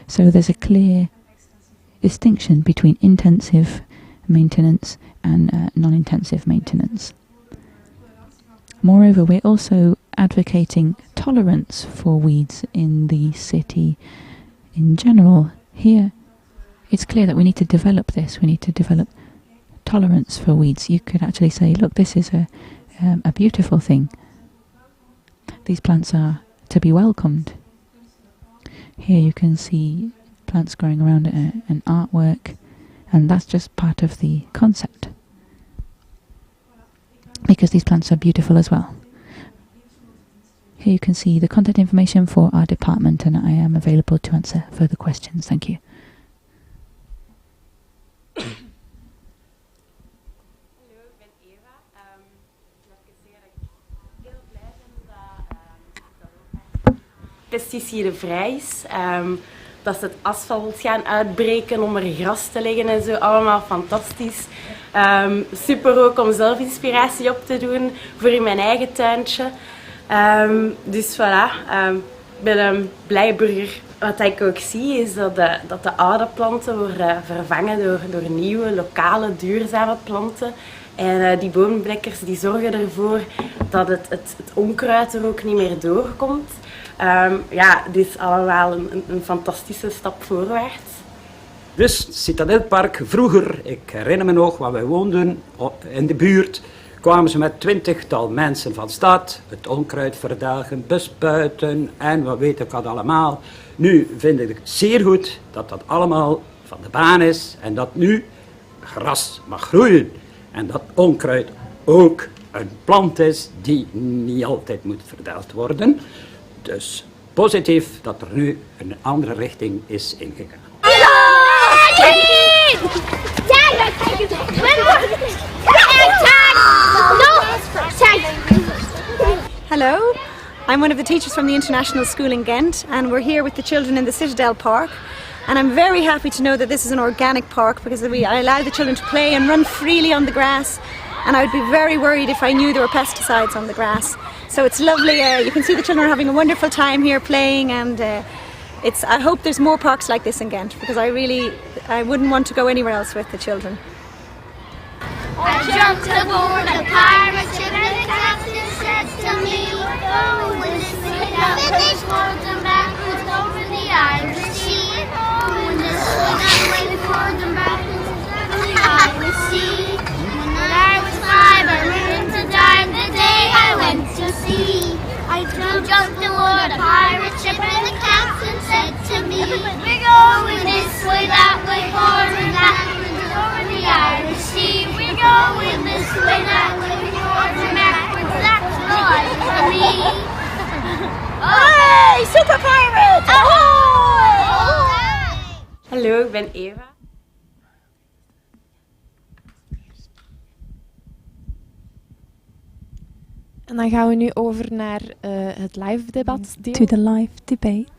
So there's a clear distinction between intensive maintenance and non-intensive maintenance. Moreover, we're also advocating tolerance for weeds in the city in general. Here, it's clear that we need to develop this. We need to develop tolerance for weeds. You could actually say, look, this is a beautiful thing. These plants are to be welcomed. Here you can see plants growing around an artwork, and that's just part of the concept, because these plants are beautiful as well. Here you can see the contact information for our department, and I am available to answer further questions. Thank you. Pesticidenvrij is. Dat ze het asfalt gaan uitbreken om er gras te leggen en zo. Allemaal fantastisch. Super ook om zelf inspiratie op te doen voor in mijn eigen tuintje. Dus voilà. Ik ben een blij burger. Wat ik ook zie is dat de oude planten worden vervangen door nieuwe, lokale, duurzame planten. En die boomblekkers die zorgen ervoor dat het onkruid er ook niet meer doorkomt. Ja, dit is allemaal een fantastische stap voorwaarts. Dus Citadelpark, vroeger, ik herinner me nog, waar wij woonden in de buurt, kwamen ze met 20-tal mensen van stad, het onkruid verdagen, bespuiten en wat weet ik wat allemaal. Nu vind ik het zeer goed dat dat allemaal van de baan is en dat nu gras mag groeien. En dat onkruid ook een plant is die niet altijd moet verdaald worden. Dus positief dat er nu een andere richting is ingegaan. Hello, I'm one of the teachers from the International School in Ghent, and we're here with the children in the Citadel Park. And I'm very happy to know that this is an organic park, because I allow the children to play and run freely on the grass, and I would be very worried if I knew there were pesticides on the grass. So it's lovely, you can see the children are having a wonderful time here playing, and I hope there's more parks like this in Ghent, because I wouldn't want to go anywhere else with the children. I jumped aboard a pirate ship and the captain said to me, "Go in this way, backwards, forwards and backwards over the Irish Sea. Go in this way, forwards and backwards over the Irish Sea. When I was 5, I learned to dive the day I went to sea. I jumped aboard a pirate ship and the captain said to me, we're going this way, that way, forwards and backwards over the Irish Sea. We're going this way, that way, forwards and backwards. That's the life for me. Hey, super pirates! Ahoy! Hallo, ik ben Eva. En dan gaan we nu over naar het live debat. To the live debate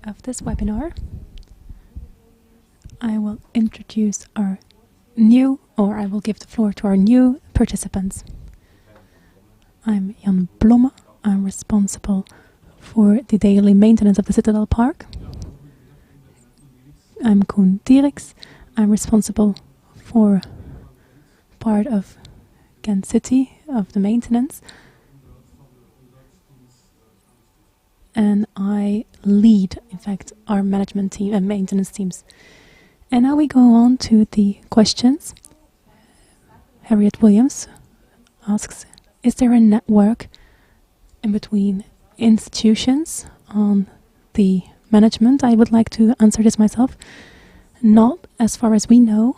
of this webinar. I will introduce I will give the floor to our new participants. I'm Jan Blomme. I'm responsible for the daily maintenance of the Citadel Park. I'm Koen Dieriks. I'm responsible for part of Ghent City, of the maintenance. And I lead, in fact, our management team and maintenance teams. And now we go on to the questions. Harriet Williams asks, is there a network in between institutions on the management? I would like to answer this myself. Not as far as we know.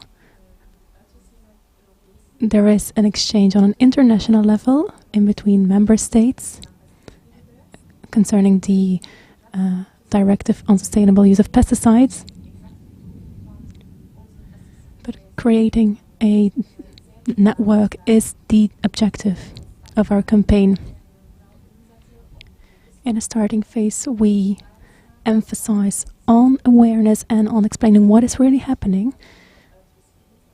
There is an exchange on an international level in between member states concerning the directive on sustainable use of pesticides. But creating a network is the objective of our campaign. In a starting phase, we emphasize on awareness and on explaining what is really happening.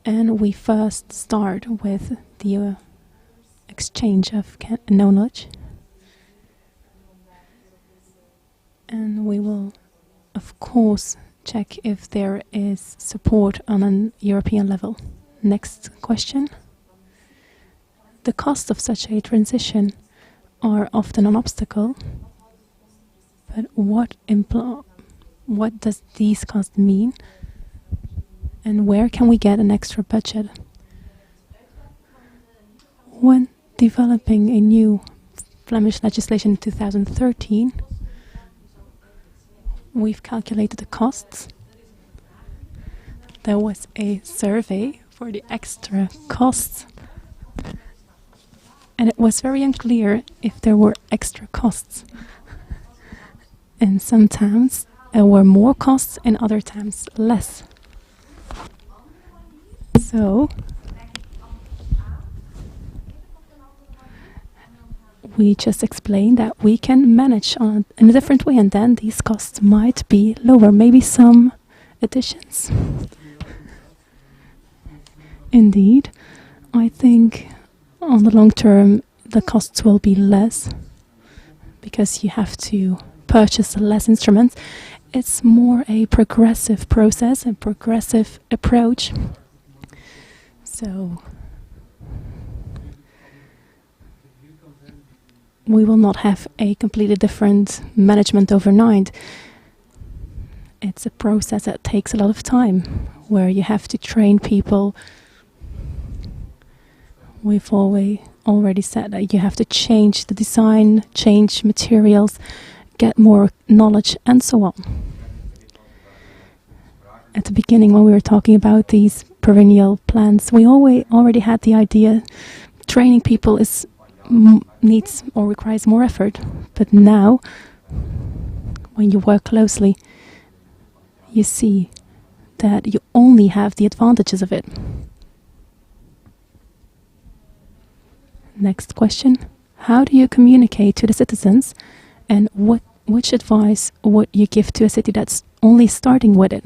And we first start with the exchange of knowledge. And we will, of course, check if there is support on a European level. Next question. The costs of such a transition are often an obstacle. But what does these costs mean? And where can we get an extra budget? When developing a new Flemish legislation in 2013, we've calculated the costs. There was a survey for the extra costs, and it was very unclear if there were extra costs. And sometimes there were more costs and other times less. So we just explained that we can manage in a different way, and then these costs might be lower, maybe some additions. Indeed, I think on the long term the costs will be less because you have to purchase less instruments. It's more a progressive process, a progressive approach. So we will not have a completely different management overnight. It's a process that takes a lot of time, where you have to train people. We've already said that you have to change the design, change materials, get more knowledge, and so on. At the beginning, when we were talking about these perennial plants, we already had the idea training people needs or requires more effort. But now, when you work closely, you see that you only have the advantages of it. Next question. How do you communicate to the citizens, and which advice would you give to a city that's only starting with it?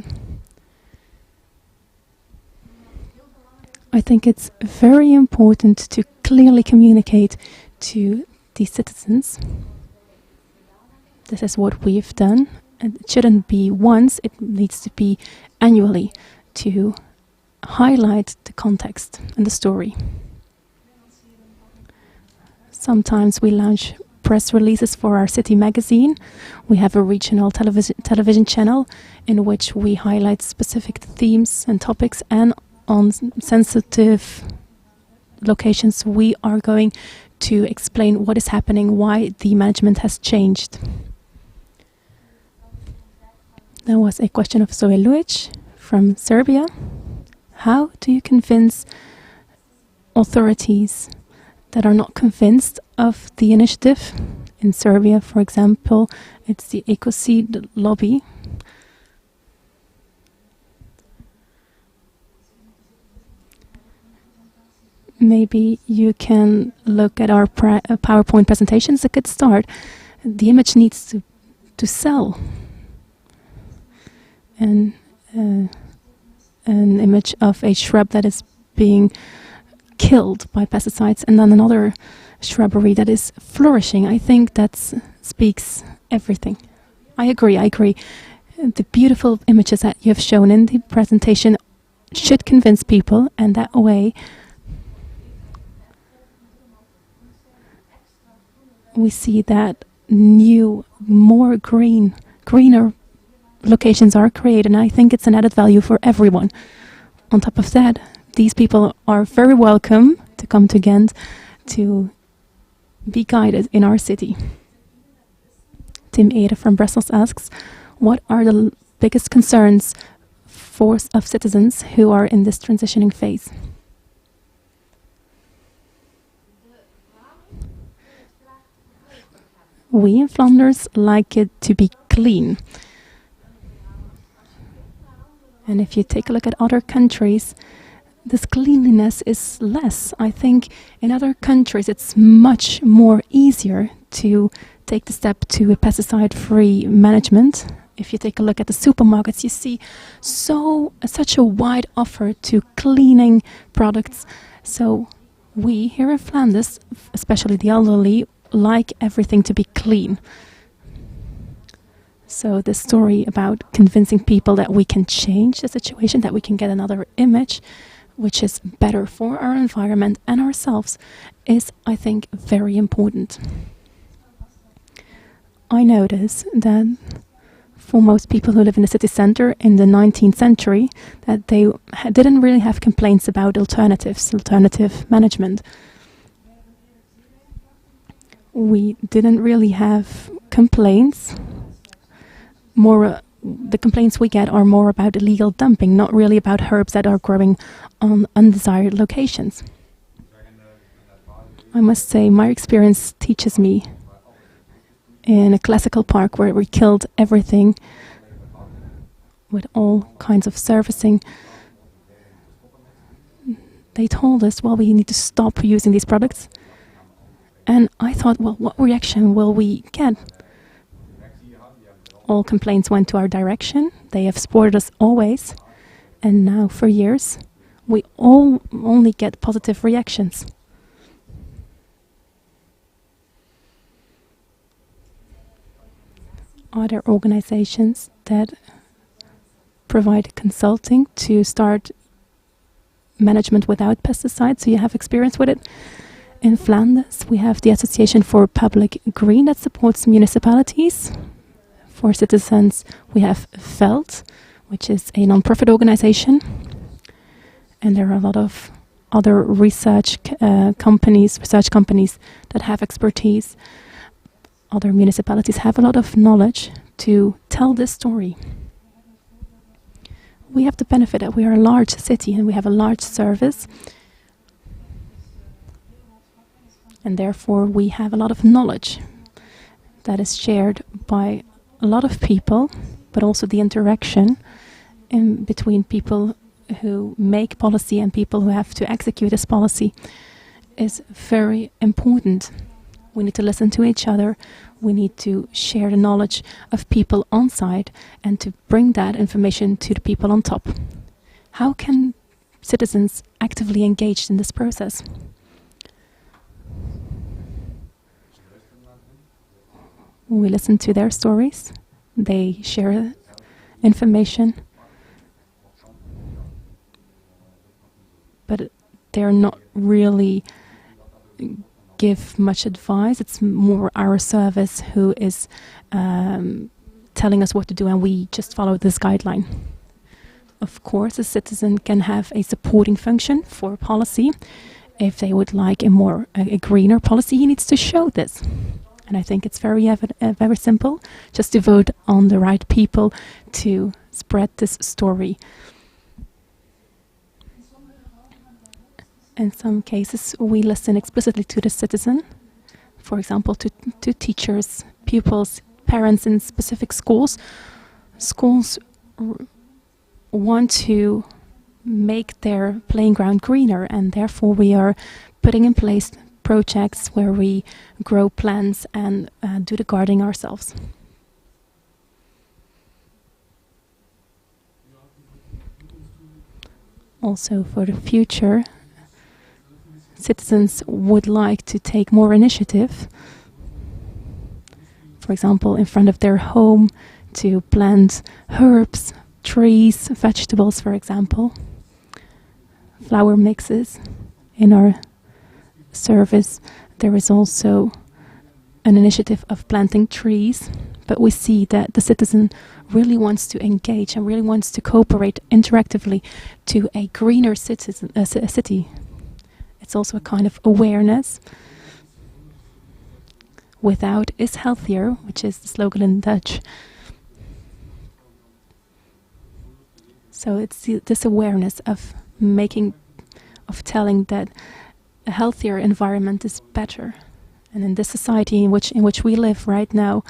I think it's very important to clearly communicate to the citizens. This is what we've done. And it shouldn't be once, it needs to be annually to highlight the context and the story. Sometimes we launch press releases for our city magazine. We have a regional television channel in which we highlight specific themes and topics, and on sensitive locations we are going to explain what is happening, why the management has changed. There was a question of Zoe Luic from Serbia. How do you convince authorities that are not convinced of the initiative? In Serbia, for example, it's the Ecocide lobby. Maybe you can look at our PowerPoint presentation as a good start. The image needs to sell. And an image of a shrub that is being killed by pesticides, and then another shrubbery that is flourishing. I think that speaks everything. I agree. The beautiful images that you have shown in the presentation should convince people, and that way we see that new, more greener locations are created, and I think it's an added value for everyone. On top of that, these people are very welcome to come to Ghent to be guided in our city. Tim Ede from Brussels asks, what are the biggest concerns force of citizens who are in this transitioning phase. We in Flanders like it to be clean. And if you take a look at other countries, this cleanliness is less. I think in other countries it's much more easier to take the step to a pesticide-free management. If you take a look at the supermarkets, you see such a wide offer to cleaning products. So we here in Flanders, especially the elderly, like everything to be clean. So the story about convincing people that we can change the situation, that we can get another image which is better for our environment and ourselves, is, I think, very important. I notice that for most people who live in the city center in the 19th century, that they didn't really have complaints about alternative management. We didn't really have complaints. The complaints we get are more about illegal dumping, not really about herbs that are growing on undesired locations. I must say, my experience teaches me in a classical park where we killed everything with all kinds of servicing. They told us, well, we need to stop using these products. And I thought, well, what reaction will we get? All complaints went to our direction. They have supported us always. And now, for years, we only get positive reactions. Are there organizations that provide consulting to start management without pesticides? So you have experience with it? In Flanders, we have the Association for Public Green that supports municipalities. For citizens, we have VELD, which is a non-profit organization. And there are a lot of other research companies that have expertise. Other municipalities have a lot of knowledge to tell this story. We have the benefit that we are a large city and we have a large service. And therefore we have a lot of knowledge that is shared by a lot of people, but also the interaction in between people who make policy and people who have to execute this policy is very important. We need to listen to each other. We need to share the knowledge of people on site and to bring that information to the people on top. How can citizens actively engage in this process? We listen to their stories. They share information. But they're not really give much advice. It's more our service who is telling us what to do, and we just follow this guideline. Of course, a citizen can have a supporting function for policy. If they would like a greener policy, he needs to show this. And I think it's very simple, just to vote on the right people to spread this story. In some cases, we listen explicitly to the citizen, for example, to teachers, pupils, parents in specific schools. Schools want to make their playing ground greener, and therefore we are putting in place projects where we grow plants and do the gardening ourselves. Also, for the future, citizens would like to take more initiative, for example, in front of their home, to plant herbs, trees, vegetables, for example, flower mixes. In our service, there is also an initiative of planting trees, but we see that the citizen really wants to engage and really wants to cooperate interactively to a greener city. It's also a kind of awareness. Without is healthier, which is the slogan in Dutch. So it's this awareness of telling that a healthier environment is better. And in this society in which we live right now,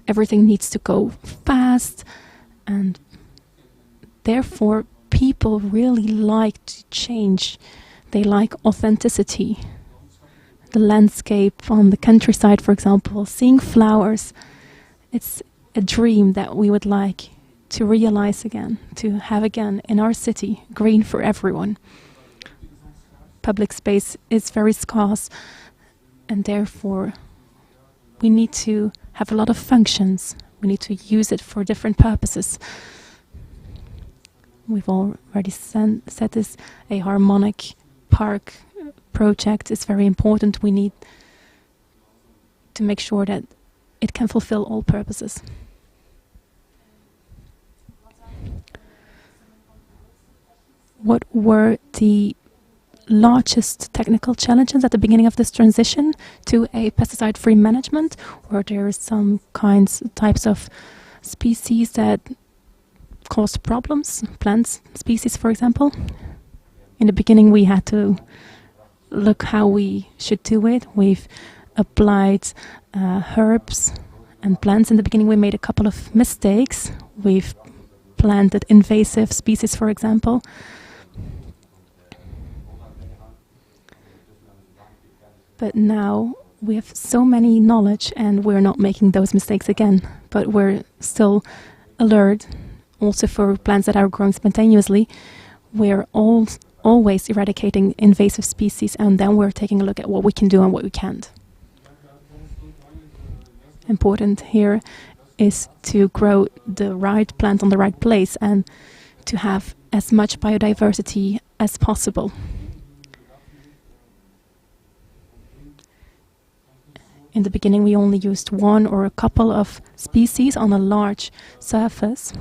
everything needs to go fast, and therefore people really like to change. They like authenticity. The landscape on the countryside, for example, seeing flowers, it's a dream that we would like to realize again, to have again in our city, green for everyone. Public space is very scarce, and therefore we need to have a lot of functions. We need to use it for different purposes. We've already said this, a harmonic park project is very important. We need to make sure that it can fulfill all purposes. What were the largest technical challenges at the beginning of this transition to a pesticide-free management? Or there are some types of species that cause problems, plant species, for example? In the beginning, we had to look how we should do it. We've applied herbs and plants. In the beginning, we made a couple of mistakes. We've planted invasive species, for example. But now we have so many knowledge and we're not making those mistakes again. But we're still alert. Also for plants that are growing spontaneously, we're always eradicating invasive species, and then we're taking a look at what we can do and what we can't. Important here is to grow the right plant on the right place and to have as much biodiversity as possible. In the beginning, we only used one or a couple of species on a large surface.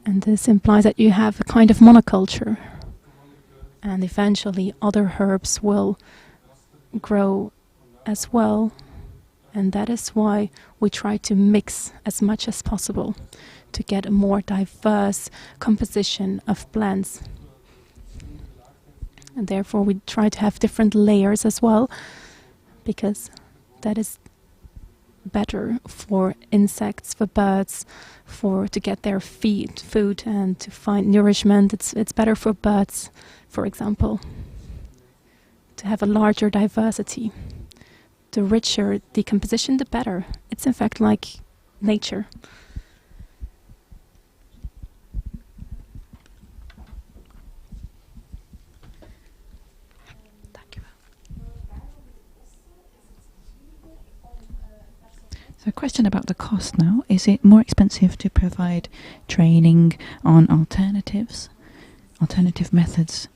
And this implies that you have a kind of monoculture. And eventually other herbs will grow as well. And that is why we try to mix as much as possible to get a more diverse composition of plants. And therefore we try to have different layers as well, because that is better for insects, for birds, to get their food and to find nourishment. It's better for birds, for example, to have a larger diversity. The richer the composition, the better. It's in fact like nature. So a question about the cost now. Is it more expensive to provide training on alternative methods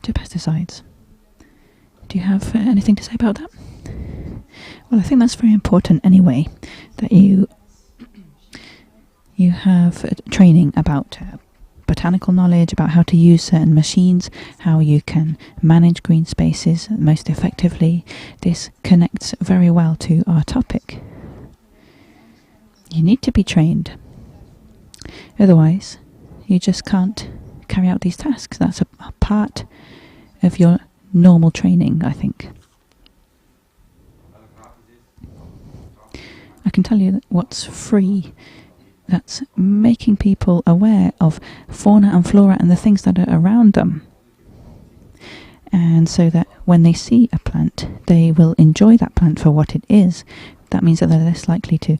to pesticides? Do you have anything to say about that? Well, I think that's very important anyway, that you have training about botanical knowledge, about how to use certain machines, how you can manage green spaces most effectively. This connects very well to our topic. You need to be trained. Otherwise, you just can't carry out these tasks. That's a part of your normal training, I think. I can tell you that what's free, that's making people aware of fauna and flora and the things that are around them. And so that when they see a plant, they will enjoy that plant for what it is. That means that they're less likely to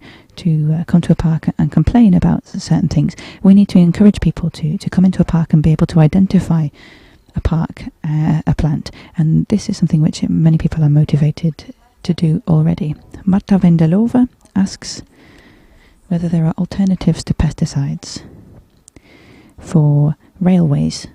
come to a park and complain about certain things. We need to encourage people to come into a park and be able to identify a plant. And this is something which many people are motivated to do already. Marta Vendelova asks whether there are alternatives to pesticides for railways.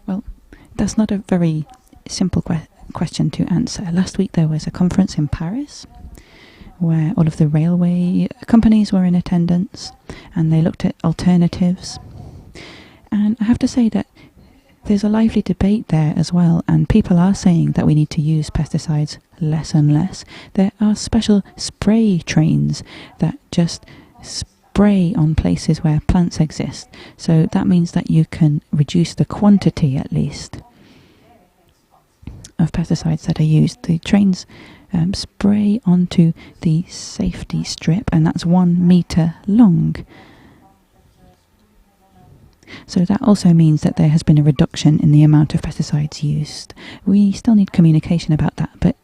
Well, that's not a very simple question to answer. Last week there was a conference in Paris where all of the railway companies were in attendance and they looked at alternatives. And I have to say that there's a lively debate there as well, and people are saying that we need to use pesticides less and less. There are special spray trains that just spray on places where plants exist. So that means that you can reduce the quantity, at least, of pesticides that are used. The trains spray onto the safety strip, and that's 1 meter long. So that also means that there has been a reduction in the amount of pesticides used. We still need communication about that, but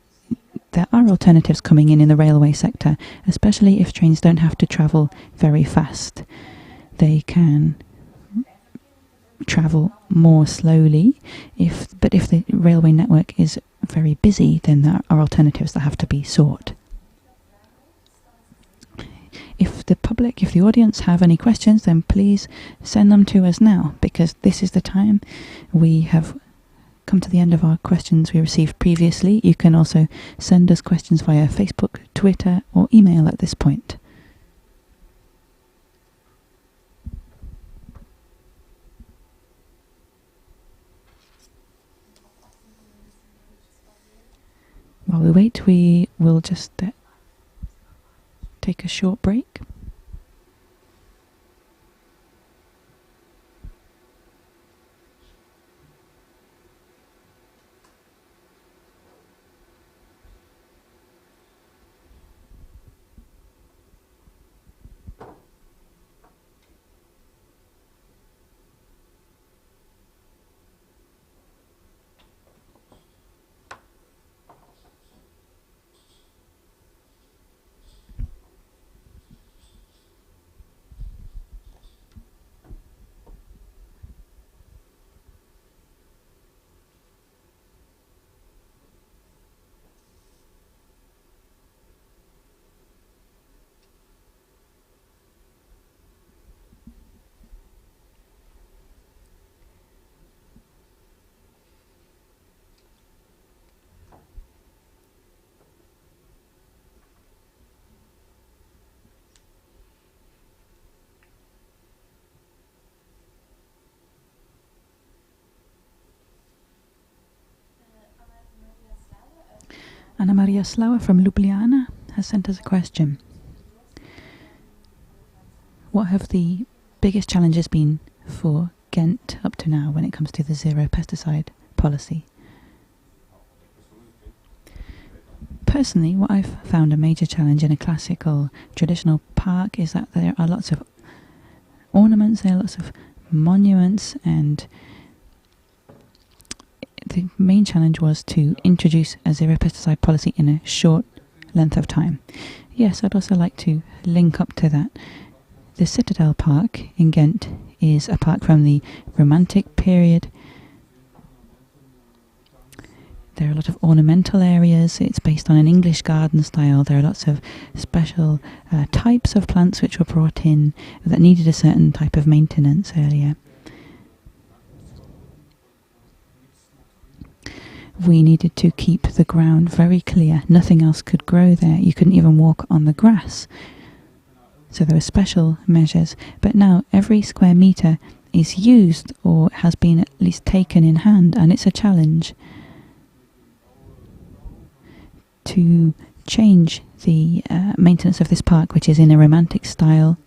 there are alternatives coming in the railway sector, especially if trains don't have to travel very fast. They can travel more slowly, but if the railway network is very busy, then there are alternatives that have to be sought. If the audience have any questions, then please send them to us now, because this is the time. We have come to the end of our questions we received previously. You can also send us questions via Facebook, Twitter, or email at this point. While we wait, we will just take a short break. Anna Maria Slauer from Ljubljana has sent us a question. What have the biggest challenges been for Ghent up to now when it comes to the zero pesticide policy? Personally, what I've found a major challenge in a classical traditional park is that there are lots of ornaments, there are lots of monuments, and the main challenge was to introduce a zero pesticide policy in a short length of time. Yes, I'd also like to link up to that. The Citadel Park in Ghent is a park from the Romantic period. There are a lot of ornamental areas. It's based on an English garden style. There are lots of special types of plants which were brought in that needed a certain type of maintenance earlier. We needed to keep the ground very clear. Nothing else could grow there. You couldn't even walk on the grass. So there were special measures. But now every square metre is used or has been at least taken in hand, and it's a challenge to change the maintenance of this park, which is in a romantic style.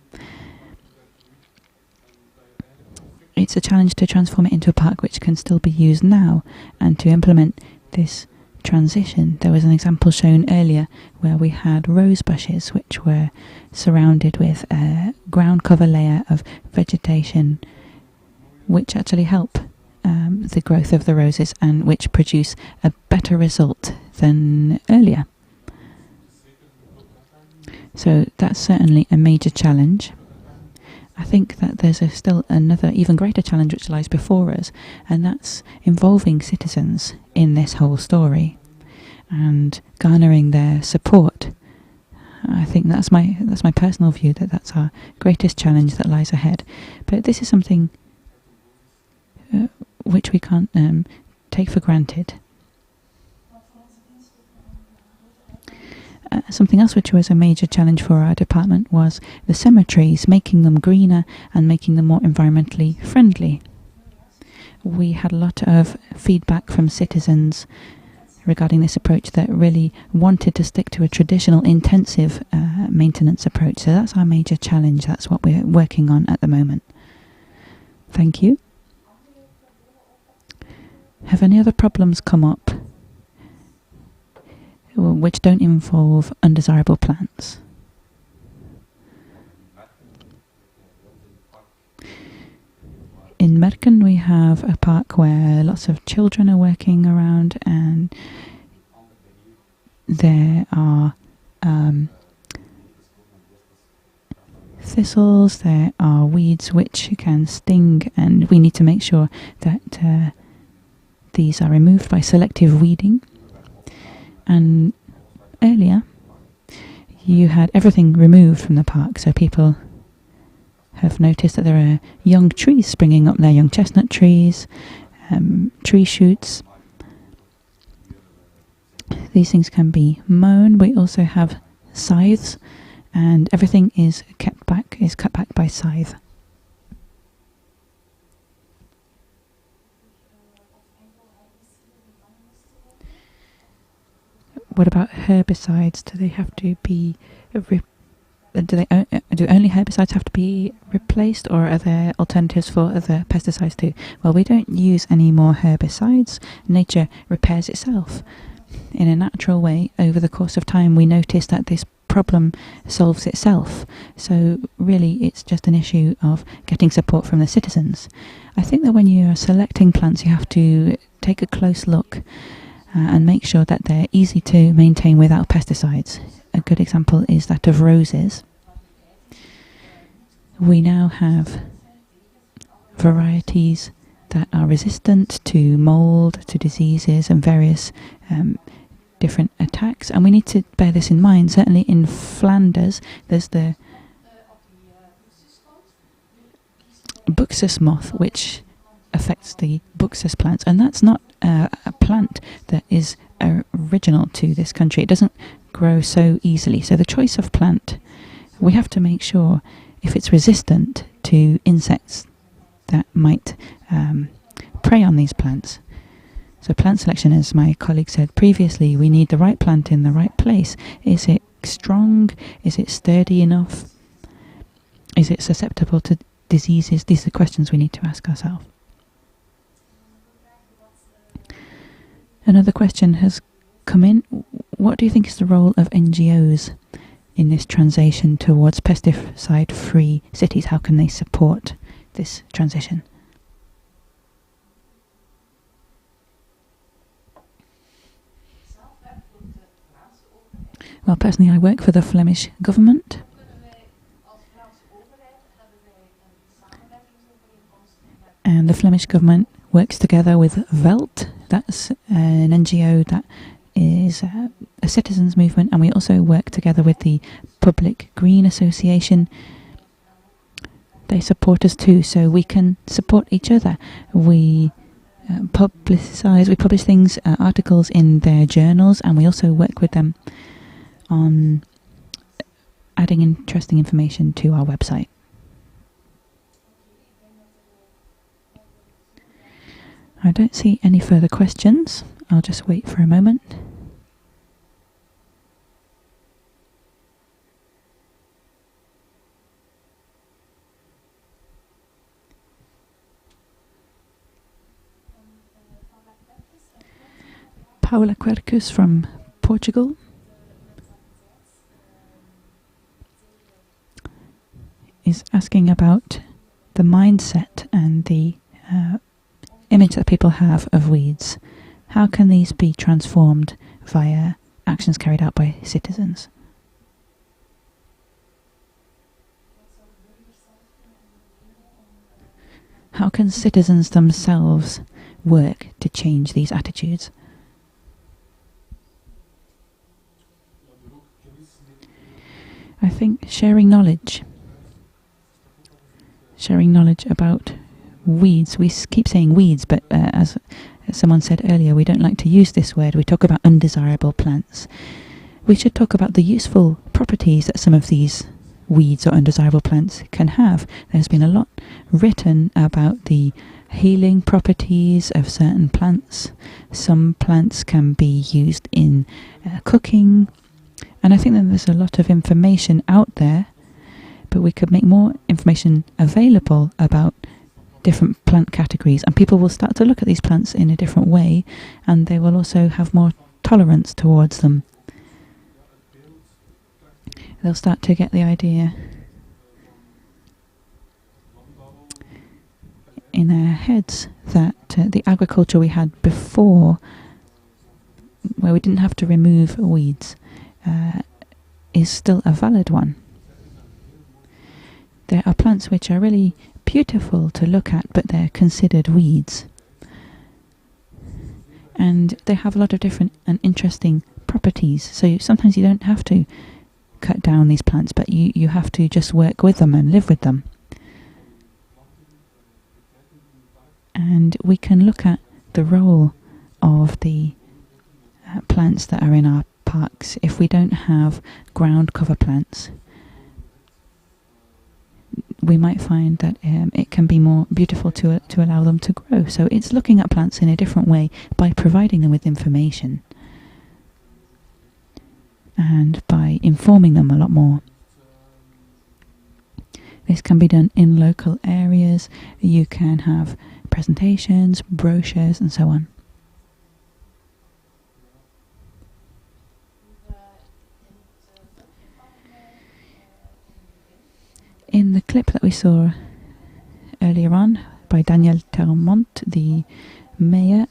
It's a challenge to transform it into a park which can still be used now, and to implement this transition. There was an example shown earlier where we had rose bushes which were surrounded with a ground cover layer of vegetation which actually help the growth of the roses and which produce a better result than earlier. So that's certainly a major challenge. I think that there's still another even greater challenge which lies before us, and that's involving citizens in this whole story and garnering their support. I think that's my personal view, that that's our greatest challenge that lies ahead. But this is something which we can't take for granted. Something else which was a major challenge for our department was the cemeteries, making them greener and making them more environmentally friendly. we had a lot of feedback from citizens regarding this approach that really wanted to stick to a traditional intensive maintenance approach. So that's our major challenge. That's what we're working on at the moment. Thank you. Have any other problems come up which don't involve undesirable plants? In Merken we have a park where lots of children are working around, and there are thistles, there are weeds which can sting, and we need to make sure that these are removed by selective weeding. And earlier you had everything removed from the park, so people have noticed that there are young trees springing up there, young chestnut trees, tree shoots. These things can be mown. We also have scythes, and everything is cut back by scythe. What about herbicides? Do they have to be do only herbicides have to be replaced, or are there alternatives for other pesticides too? Well, we don't use any more herbicides. Nature repairs itself in a natural way. Over the course of time, we notice that this problem solves itself. So really, it's just an issue of getting support from the citizens. I think that when you are selecting plants, you have to take a close look and make sure that they're easy to maintain without pesticides. A good example is that of roses. We now have varieties that are resistant to mold, to diseases and various different attacks, and we need to bear this in mind. Certainly in Flanders there's the buxus moth, which affects the buxus plants, and that's not a plant that is original to this country. It doesn't grow so easily. So the choice of plant, we have to make sure if it's resistant to insects that might prey on these plants. So plant selection, as my colleague said previously, we need the right plant in the right place. Is it strong? Is it sturdy enough? Is it susceptible to diseases? These are the questions we need to ask ourselves. Another question has come in. What do you think is the role of NGOs in this transition towards pesticide-free cities? How can they support this transition? Well, personally, I work for the Flemish government. And the Flemish government works together with VELT. That's an NGO that is a citizens movement, and we also work together with the Public Green Association. They support us too, so we can support each other. We publish things, articles in their journals, and we also work with them on adding interesting information to our website. I don't see any further questions. I'll just wait for a moment. Paula Quercus from Portugal is asking about the mindset and the image that people have of weeds. How can these be transformed via actions carried out by citizens? How can citizens themselves work to change these attitudes? I think sharing knowledge about weeds. We keep saying weeds, but as someone said earlier, we don't like to use this word. We talk about undesirable plants. We should talk about the useful properties that some of these weeds or undesirable plants can have. There's been a lot written about the healing properties of certain plants. Some plants can be used in cooking, and I think that there's a lot of information out there, but we could make more information available about different plant categories, and people will start to look at these plants in a different way, and they will also have more tolerance towards them. They'll start to get the idea in their heads that the agriculture we had before, where we didn't have to remove weeds, is still a valid one. There are plants which are really beautiful to look at, but they're considered weeds. And they have a lot of different and interesting properties. So sometimes you don't have to cut down these plants, but you have to just work with them and live with them. And we can look at the role of the plants that are in our parks. If we don't have ground cover plants, we might find that it can be more beautiful to allow them to grow. So it's looking at plants in a different way by providing them with information and by informing them a lot more. This can be done in local areas. You can have presentations, brochures, and so on. In the clip that we saw earlier on by Daniel Termont, the mayor,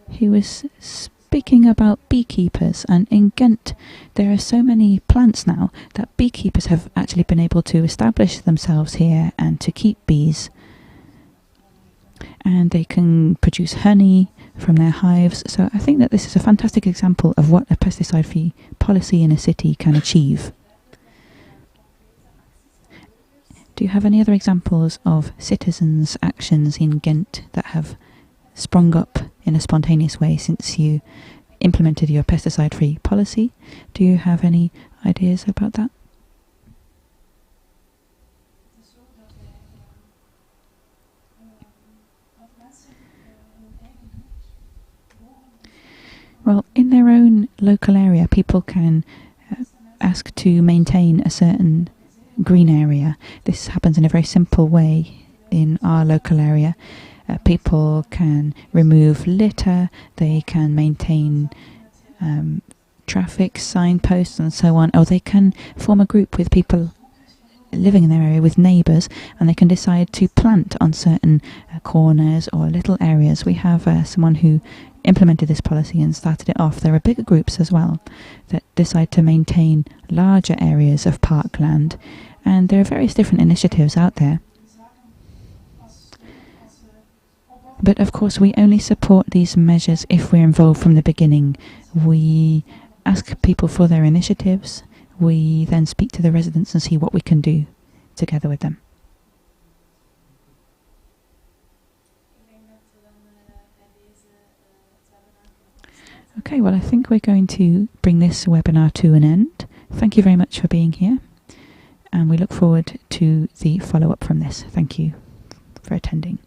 he was speaking about beekeepers, and in Ghent there are so many plants now that beekeepers have actually been able to establish themselves here and to keep bees. And they can produce honey from their hives. So I think that this is a fantastic example of what a pesticide-free policy in a city can achieve. Do you have any other examples of citizens' actions in Ghent that have sprung up in a spontaneous way since you implemented your pesticide-free policy? Do you have any ideas about that? Well, in their own local area, people can ask to maintain a certain green area. This happens in a very simple way in our local area. People can remove litter, they can maintain traffic signposts and so on, or they can form a group with people living in their area, with neighbours, and they can decide to plant on certain corners or little areas. We have someone who implemented this policy and started it off. There are bigger groups as well that decide to maintain larger areas of parkland, and there are various different initiatives out there. But of course we only support these measures if we're involved from the beginning. We ask people for their initiatives, we then speak to the residents and see what we can do together with them. Okay, well I think we're going to bring this webinar to an end. Thank you very much for being here, and we look forward to the follow-up from this. Thank you for attending.